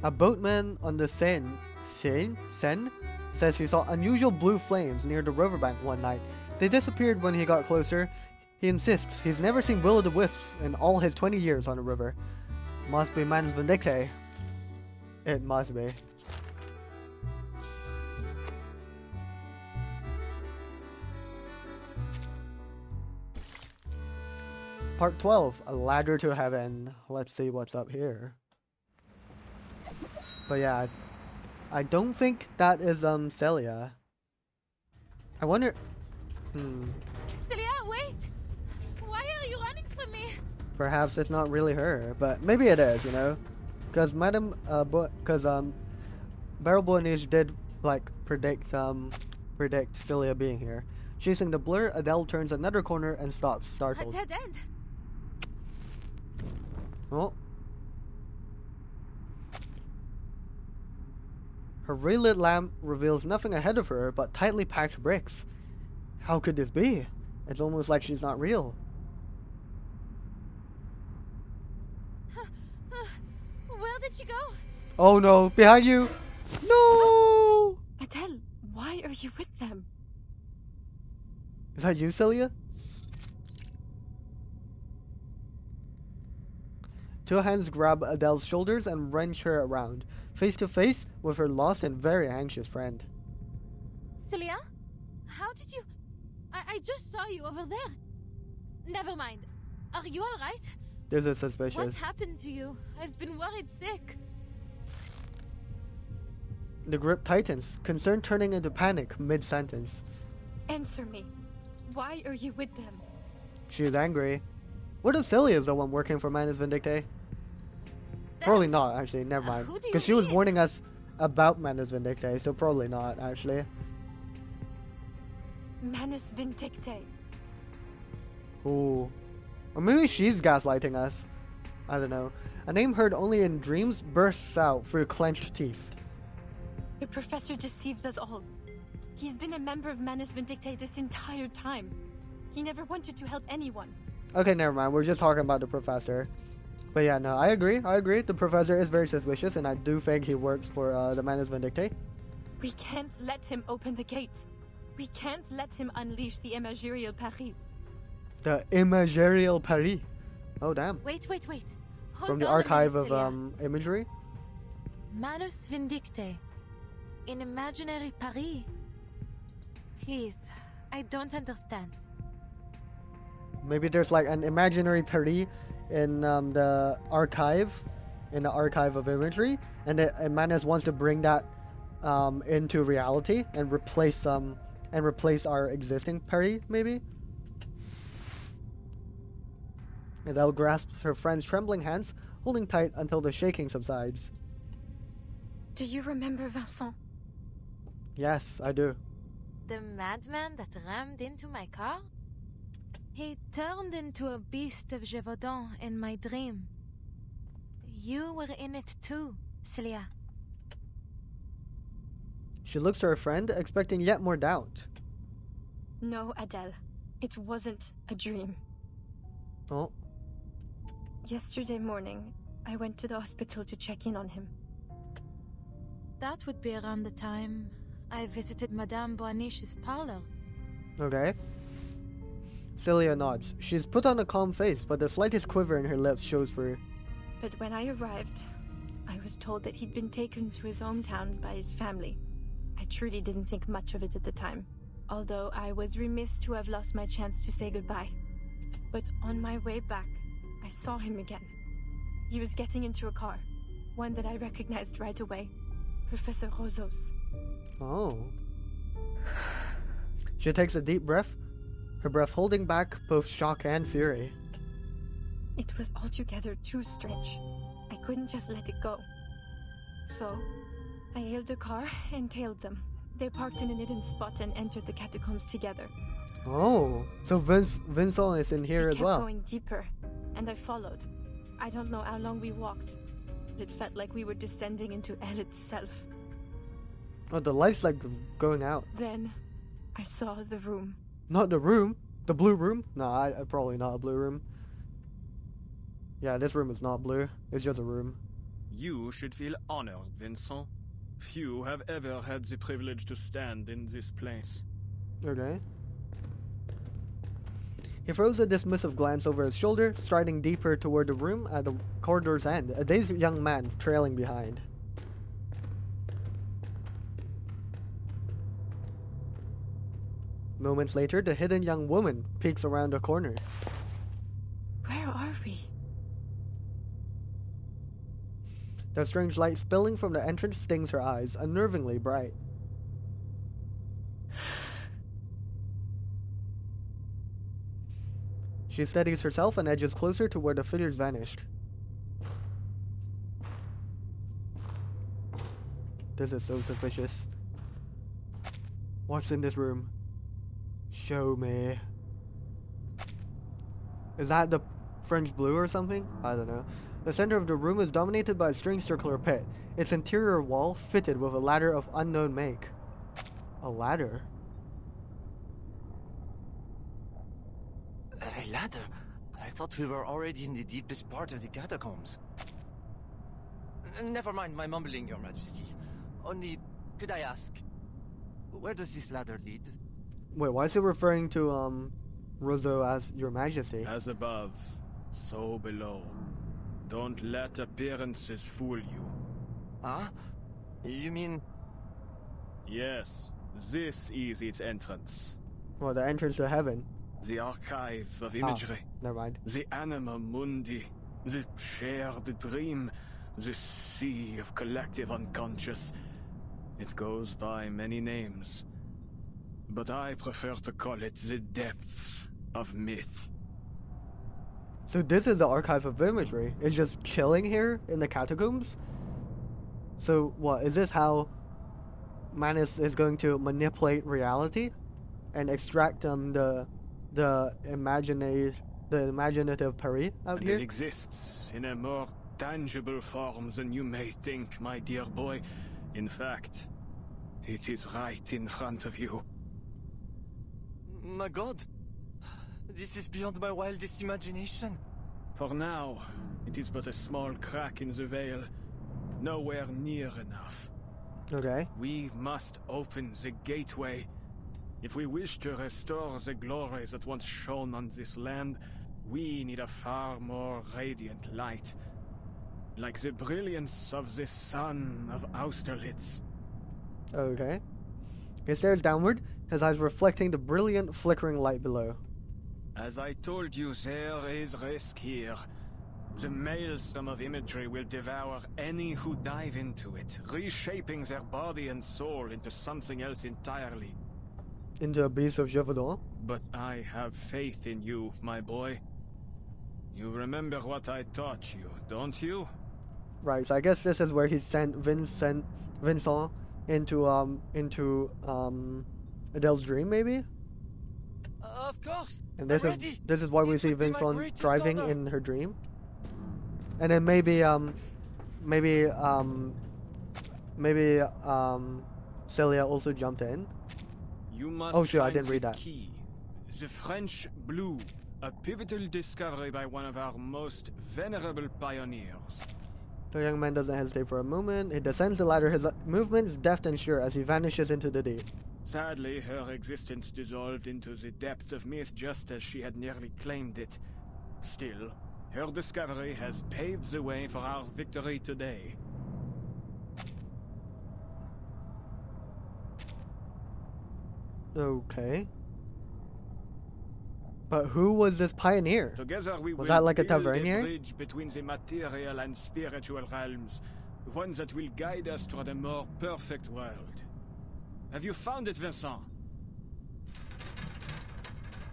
A boatman on the Seine says he saw unusual blue flames near the riverbank one night. They disappeared when he got closer. He insists he's never seen will-o'-the-wisps in all his 20 years on the river. Must be Manus Vindictae. It must be. Part 12, A Ladder to Heaven. Let's see what's up here. But yeah, I don't think that is Celia. I wonder. Celia, wait! Why are you running from me? Perhaps it's not really her, but maybe it is, you know? Because Madame, Beryl Boynich did, like, predict Celia being here. Chasing the blur, Adele turns another corner and stops, A startled. dead end. Oh. Her relit lamp reveals nothing ahead of her but tightly packed bricks. How could this be? It's almost like she's not real. Where did she go? Oh no, behind you! No! Adele, why are you with them? Is that you, Celia? Two hands grab Adele's shoulders and wrench her around, face to face with her lost and very anxious friend. Celia? How did you... I just saw you over there. Never mind. Are you alright? This is suspicious. What happened to you? I've been worried sick. The grip tightens, concern turning into panic mid-sentence. Answer me. Why are you with them? She is angry. What if Celia is the one working for Manus Vindictae? Probably not, actually. Never mind. Who do you Because she was mean? warning us about Manus Vindictae, so probably not, actually. Manus Vindictae. Ooh. Or maybe she's gaslighting us. I don't know. A name heard only in dreams bursts out through clenched teeth. The professor deceived us all. He's been a member of Manus Vindictae this entire time. He never wanted to help anyone. Okay, never mind. We're just talking about the professor. But yeah, no, I agree. The professor is very suspicious, and I do think he works for the Manus Vindictae. We can't let him open the gate. We can't let him unleash the Imagerial Paris. The Imagerial Paris. Oh, damn. Wait. Hold From the on a archive minute, of Celia. imagery. Manus Vindictae. In imaginary Paris. Please, I don't understand. Maybe there's like an imaginary Paris in the archive of imagery, and Manus wants to bring that into reality and replace our existing Paris, maybe. Adele grasps her friend's trembling hands, holding tight until the shaking subsides. Do you remember Vincent? Yes, I do. The madman that rammed into my car? He turned into a beast of Gévaudan in my dream. You were in it too, Celia. She looks to her friend, expecting yet more doubt. No, Adele. It wasn't a dream. Oh. Yesterday morning, I went to the hospital to check in on him. That would be around the time I visited Madame Boinich's parlor. Okay. Celia nods. She's put on a calm face, but the slightest quiver in her lips shows for... But when I arrived, I was told that he'd been taken to his hometown by his family. I truly didn't think much of it at the time, although I was remiss to have lost my chance to say goodbye. But on my way back, I saw him again. He was getting into a car, one that I recognized right away. Professor Rosos. Oh. She takes a deep breath, her breath holding back both shock and fury. It was altogether too strange. I couldn't just let it go. So, I hailed a car and tailed them. They parked in a hidden spot and entered the catacombs together. Oh, so Vincent is in here They as kept well. going deeper, and I followed. I don't know how long we walked, but it felt like we were descending into hell itself. Oh, the light's like going out. Then, I saw the room. Not the room? The blue room? Nah, probably not a blue room. Yeah, this room is not blue. It's just a room. You should feel honored, Vincent. Few have ever had the privilege to stand in this place. Okay. He throws a dismissive glance over his shoulder, striding deeper toward the room at the corridor's end, a dazed young man trailing behind. Moments later, the hidden young woman peeks around the corner. Where are we? The strange light spilling from the entrance stings her eyes, unnervingly bright. She steadies herself and edges closer to where the figures vanished. This is so suspicious. What's in this room? Show me. Is that the French blue or something? I don't know. The center of the room is dominated by a strange circular pit, its interior wall fitted with a ladder of unknown make. A ladder? A ladder? I thought we were already in the deepest part of the catacombs. Never mind my mumbling, Your Majesty. Only, could I ask, where does this ladder lead? Wait, why is it referring to, Roseau as Your Majesty? As above, so below. Don't let appearances fool you. Huh? You mean... Yes, this is its entrance. Well, the entrance to heaven. The archive of imagery. Never mind. The anima mundi. The shared dream. The sea of collective unconscious. It goes by many names. But I prefer to call it the depths of myth. So this is the archive of imagery. It's just chilling here in the catacombs? So what, is this how Manus is going to manipulate reality? And extract the imaginative Paris out And here? it exists in a more tangible form than you may think, my dear boy. In fact, it is right in front of you. My god! This is beyond my wildest imagination. For now, it is but a small crack in the veil. Nowhere near enough. Okay. We must open the gateway. If we wish to restore the glory that once shone on this land, we need a far more radiant light. Like the brilliance of the sun of Austerlitz. Okay. He stares downward, his eyes reflecting the brilliant, flickering light below. As I told you, there is risk here. The maelstrom of imagery will devour any who dive into it, reshaping their body and soul into something else entirely. Into a beast of Gévaudan? But I have faith in you, my boy. You remember what I taught you, don't you? Right, so I guess this is where he sent Vincent into Adele's dream, maybe? Of course! And this I'm is ready. this is why we It see would be my Vincent greatest driving honor. in her dream. And then maybe Celia also jumped in. You must Oh, sure, I find didn't read the that. key. The French blue, a pivotal discovery by one of our most venerable pioneers. The young man doesn't hesitate for a moment. He descends the ladder, his movements deft and sure as he vanishes into the deep. Sadly, her existence dissolved into the depths of myth just as she had nearly claimed it. Still, her discovery has paved the way for our victory today. Okay. But who was this pioneer? Together we Was will that like a build tavernier? bridge between the material and spiritual realms, one that will guide us toward a more perfect world. Have you found it, Vincent?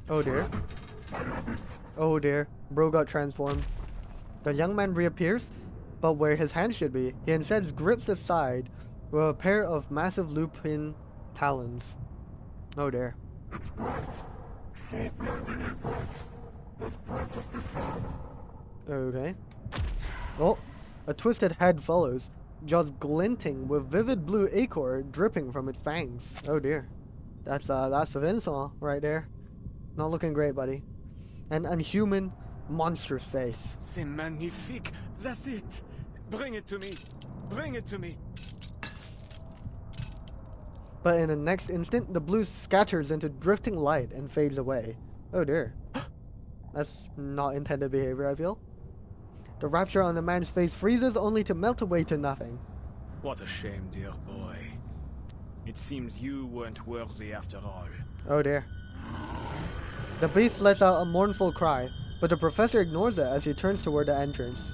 Oh dear. Oh dear. Bro got transformed. The young man reappears, but where his hand should be, he instead grips the side with a pair of massive lupin talons. Oh dear. Okay. Oh, a twisted head follows, jaws glinting with vivid blue ichor dripping from its fangs. Oh dear. That's Vincent right there. Not looking great, buddy. An unhuman, monstrous face. C'est magnifique. That's it. Bring it to me. Bring it to me. But in the next instant, the blue scatters into drifting light and fades away. Oh dear. That's not intended behavior, I feel. The rapture on the man's face freezes only to melt away to nothing. What a shame, dear boy. It seems you weren't worthy after all. Oh dear. The beast lets out a mournful cry, but the professor ignores it as he turns toward the entrance.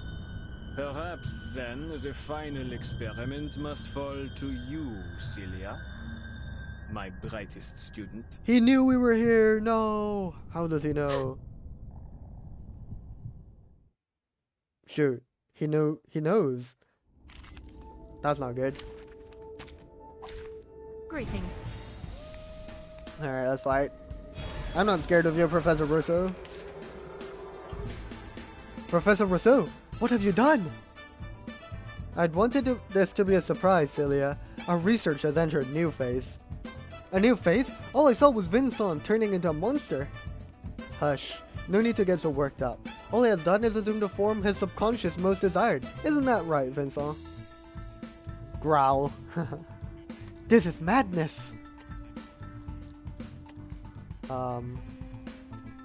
Perhaps then the final experiment must fall to you, Celia. My brightest student. He knew we were here! No! How does he know? Shoot. He knows. That's not good. Greetings. Alright, let's fight. I'm not scared of you, Professor Rousseau. Professor Rousseau, what have you done? I'd wanted this to be a surprise, Celia. Our research has entered a new phase. A new phase? All I saw was Vincent turning into a monster. Hush. No need to get so worked up. All he has done is assume the form his subconscious most desired. Isn't that right, Vincent? Growl. This is madness.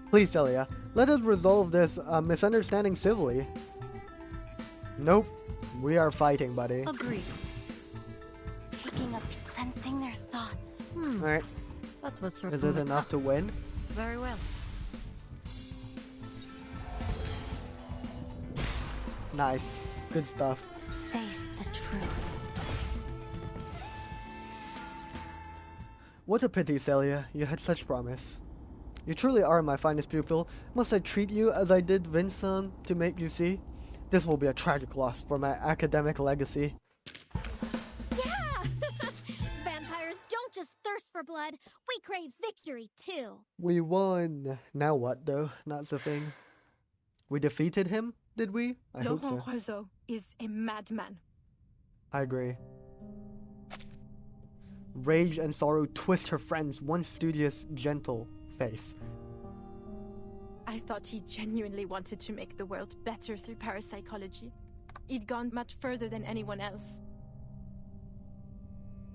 Please, Celia, let us resolve this misunderstanding civilly. Nope. We are fighting, buddy. Agreed. Picking up, sensing their thoughts. Alright. That was Is this enough to win? Very well. Nice. Good stuff. Face the truth. What a pity, Celia. You had such promise. You truly are my finest pupil. Must I treat you as I did Vincent to make you see? This will be a tragic loss for my academic legacy. Yeah! Vampires don't just thirst for blood, we crave victory too. We won. Now what, though? That's the thing. We defeated him, did we? I hope so. Laurent Rousseau is a madman. I agree. Rage and sorrow twist her friend's once studious, gentle face. I thought he genuinely wanted to make the world better through parapsychology. He'd gone much further than anyone else.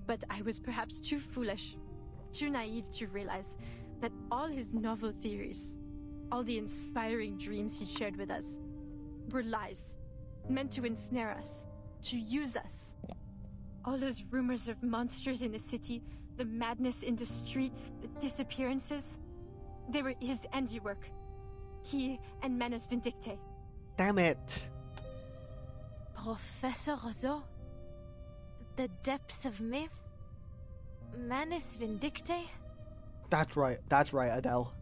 But I was perhaps too foolish, too naive to realize that all his novel theories, all the inspiring dreams he shared with us, were lies, meant to ensnare us, to use us. All those rumors of monsters in the city, the madness in the streets, the disappearances, they were his handiwork. He and Manus Vindicte. Damn it. Professor Rousseau? The depths of myth? Manus Vindicte? That's right, Adele.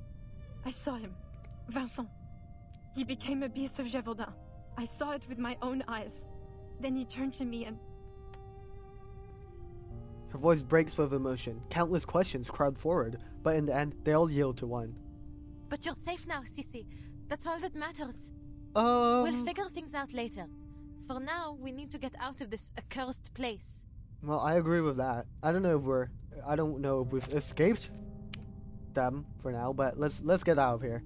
I saw him. Vincent. He became a beast of Gévaudan. I saw it with my own eyes. Then he turned to me and... Her voice breaks with emotion. Countless questions crowd forward, but in the end, they all yield to one. But you're safe now, Sissy. That's all that matters. We'll figure things out later. For now, we need to get out of this accursed place. Well, I agree with that. I don't know if we've escaped them for now, but let's get out of here.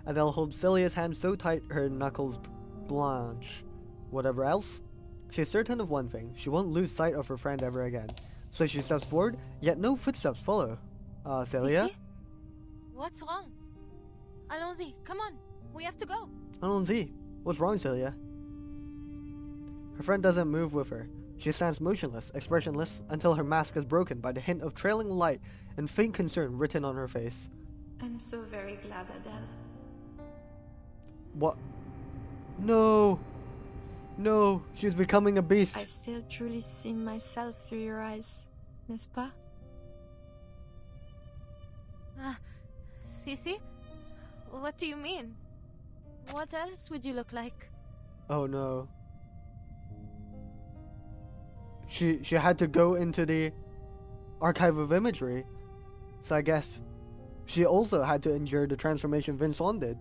Adele holds Celia's hand so tight her knuckles blanch. Whatever else, she's certain of one thing: she won't lose sight of her friend ever again. So she steps forward, yet no footsteps follow. Celia? Sissy? What's wrong? Allons-y, come on. We have to go. Allons-y. What's wrong, Celia? Her friend doesn't move with her. She stands motionless, expressionless, until her mask is broken by the hint of trailing light and faint concern written on her face. I'm so very glad, Adele. What? No! No, she's becoming a beast. I still truly see myself through your eyes, n'est-ce pas? Sissy? What do you mean? What else would you look like? Oh no. She had to go into the archive of imagery. So I guess she also had to endure the transformation Vincent did.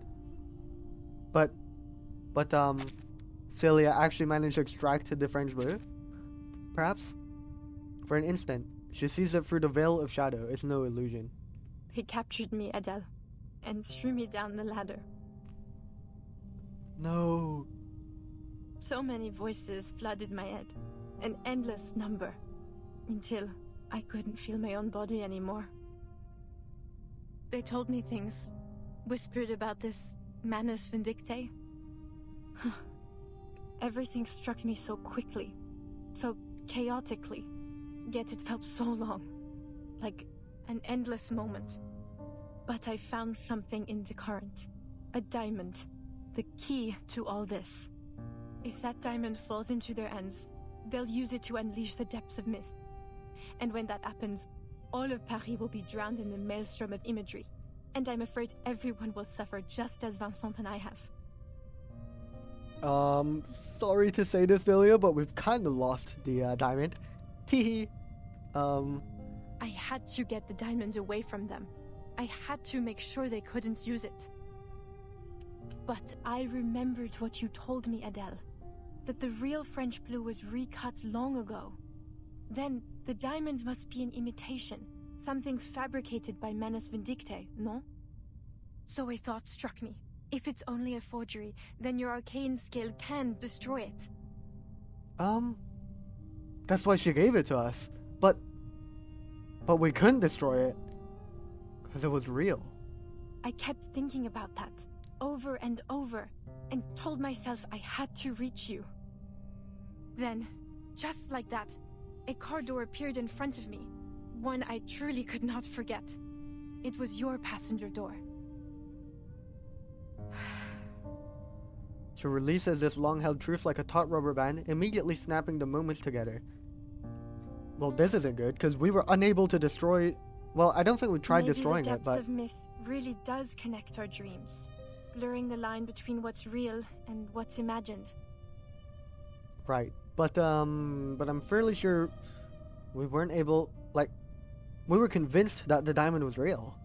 But Celia actually managed to extract the French bleu? Perhaps? For an instant, she sees it through the veil of shadow. It's no illusion. He captured me, Adele, and threw me down the ladder. No. So many voices flooded my head, an endless number, until I couldn't feel my own body anymore. They told me things, whispered about this Manus Vindicte. Everything struck me so quickly, so chaotically, yet it felt so long, like an endless moment. But I found something in the current, A diamond. The key to all this. If that diamond falls into their hands, they'll use it to unleash the depths of myth. And when that happens, all of Paris will be drowned in the maelstrom of imagery. And I'm afraid everyone will suffer just as Vincent and I have. Sorry to say this, Celia, but we've kind of lost the diamond. Teehee. I had to get the diamond away from them. I had to make sure they couldn't use it. But I remembered what you told me, Adele. That the real French blue was recut long ago. Then, the diamond must be an imitation. Something fabricated by Manus Vindicte, no? So a thought struck me. If it's only a forgery, then your arcane skill can destroy it. That's why she gave it to us. But we couldn't destroy it. Because it was real. I kept thinking about that, over and over, and told myself I had to reach you. Then, just like that, a car door appeared in front of me. One I truly could not forget. It was your passenger door. She releases this long-held truth like a taut rubber band, immediately snapping the moments together. Well, this isn't good, because we were unable to destroy... Well, I don't think we tried destroying it, but... Maybe the depths of myth really does connect our dreams, blurring the line between what's real and what's imagined. Right, but I'm fairly sure we weren't able... Like, we were convinced that the diamond was real.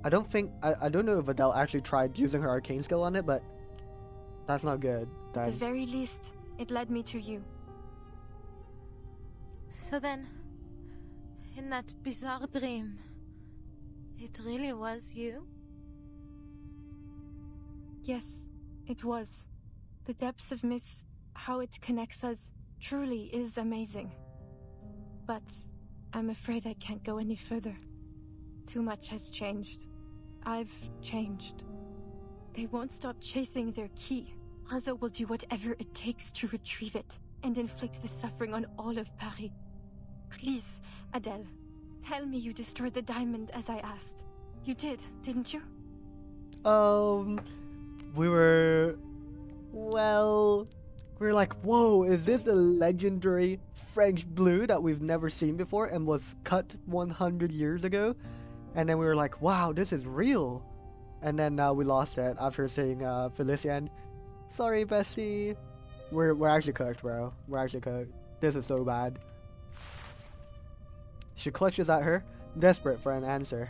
I don't think... I don't know if Adele actually tried using her arcane skill on it, but... That's not good. At the very least, it led me to you. So then, in that bizarre dream, it really was you? Yes, it was. The depths of myth, how it connects us, truly is amazing. But I'm afraid I can't go any further. Too much has changed. I've changed. They won't stop chasing their key. Razo will do whatever it takes to retrieve it and inflict the suffering on all of Paris. Please, Adele, tell me you destroyed the diamond as I asked. You did, didn't you? We were... Well... We were like, whoa, is this the legendary French blue that we've never seen before and was cut 100 years ago? And then we were like, wow, this is real. And then we lost it after seeing Felician. Sorry, Bessie. We're actually cooked, bro. We're actually cooked. This is so bad. She clutches at her, desperate for an answer.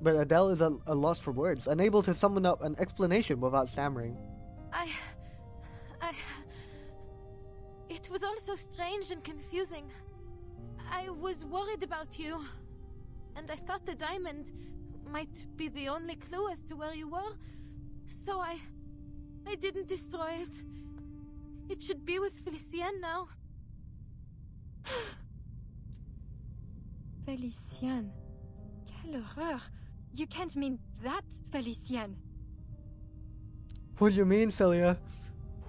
But Adele is a loss for words, unable to summon up an explanation without stammering. It was all so strange and confusing. I was worried about you. And I thought the diamond might be the only clue as to where you were. So I didn't destroy it. It should be with Felician now. Felician. Quelle horreur. You can't mean that, Felician. What do you mean, Celia?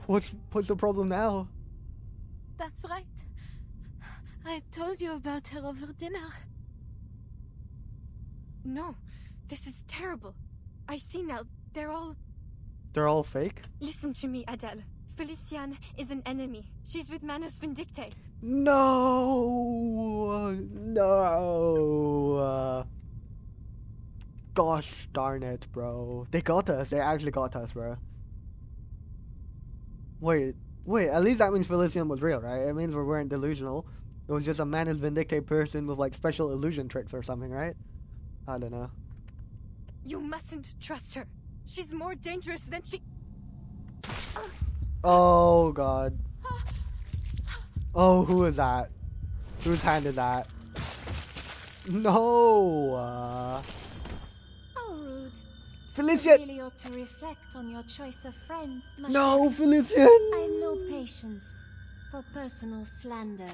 What's the problem now? That's right. I told you about her over dinner. No, this is terrible. I see now. They're all fake? Listen to me, Adele. Felician is an enemy. She's with Manus Vindicte. No! No! Gosh darn it, bro. They got us. They actually got us, bro. Wait, at least that means Felician was real, right? It means we weren't delusional. It was just a Manus Vindicte person with like special illusion tricks or something, right? I don't know. You mustn't trust her. She's more dangerous than she... Oh, God. Oh, who is that? Whose hand is that? No! How rude. Felicia! You really ought to reflect on your choice of friends, my No, chérie. Felician! I've no patience for personal slander.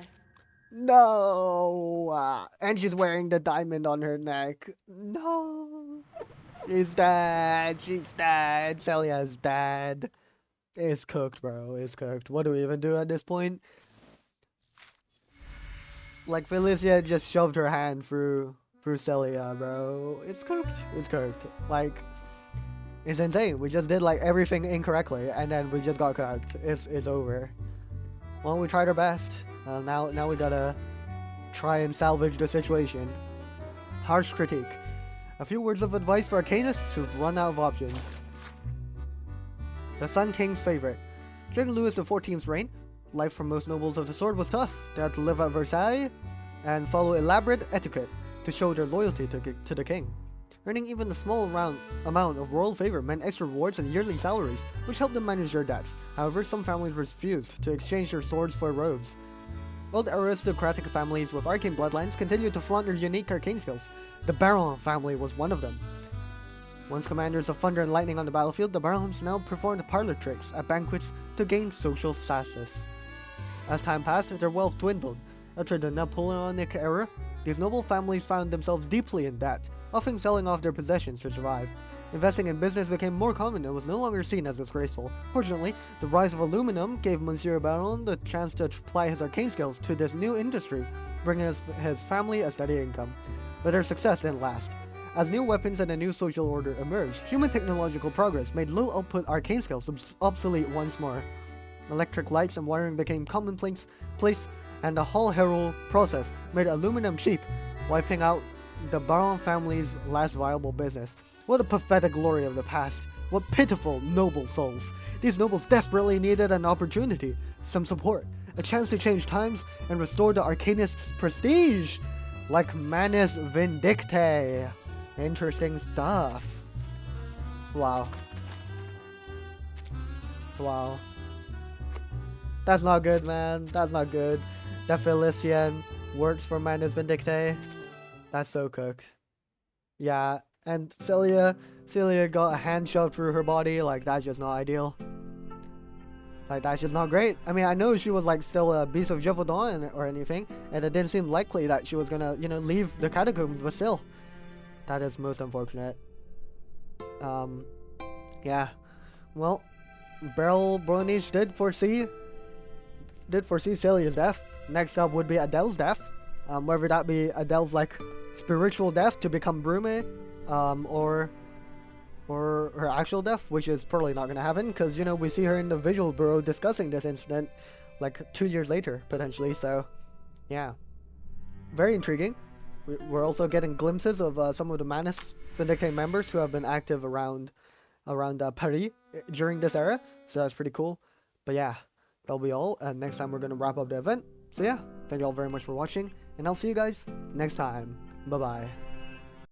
No! And she's wearing the diamond on her neck. No! She's dead! She's dead! Celia's dead. It's cooked, bro. It's cooked. What do we even do at this point? Like, Felicia just shoved her hand through Celia, bro. It's cooked. It's cooked. Like, It's insane. We just did like everything incorrectly, and then we just got cooked. It's over. Well, we tried our best. Now we gotta try and salvage the situation. Harsh critique. A few words of advice for Arcanists who've run out of options. The Sun King's favorite. During Louis XIV's reign, life for most nobles of the sword was tough. They had to live at Versailles and follow elaborate etiquette to show their loyalty to the king. Earning even a small amount of royal favor meant extra rewards and yearly salaries, which helped them manage their debts. However, some families refused to exchange their swords for robes. Old aristocratic families with arcane bloodlines continued to flaunt their unique arcane skills. The Baron family was one of them. Once commanders of thunder and lightning on the battlefield, the Barons now performed parlor tricks at banquets to gain social status. As time passed, their wealth dwindled. After the Napoleonic era, these noble families found themselves deeply in debt, often selling off their possessions to survive. Investing in business became more common and was no longer seen as disgraceful. Fortunately, the rise of aluminum gave Monsieur Baron the chance to apply his arcane skills to this new industry, bringing his family a steady income. But their success didn't last. As new weapons and a new social order emerged, human technological progress made low-output arcane skills obsolete once more. Electric lights and wiring became commonplace, and the Hall Herald process made aluminum cheap, wiping out the Baron family's last viable business. What a pathetic glory of the past. What pitiful, noble souls. These nobles desperately needed an opportunity, some support, a chance to change times and restore the Arcanists' prestige, like Manus Vindictae. Interesting stuff. Wow. Wow. That's not good, man. That's not good. The Felician works for Manus Vindictae. That's so cooked. Yeah, and Celia got a hand shoved through her body. Like, that's just not ideal. Like, that's just not great. I mean, I know she was like still a beast of Gévaudan or anything, and it didn't seem likely that she was gonna, you know, leave the catacombs, but still. That is most unfortunate. Yeah. Well, Beryl Bronish did foresee Celia's death. Next up would be Adele's death. Whether that be Adele's like spiritual death to become Brume, or her actual death, which is probably not gonna happen, because you know we see her in the visual bureau discussing this incident like 2 years later potentially. So, yeah, very intriguing. We're also getting glimpses of some of the Manus Vindictae members who have been active around Paris during this era, so that's pretty cool. But yeah, that'll be all, and next time we're going to wrap up the event. So yeah, thank you all very much for watching, and I'll see you guys next time. Bye bye.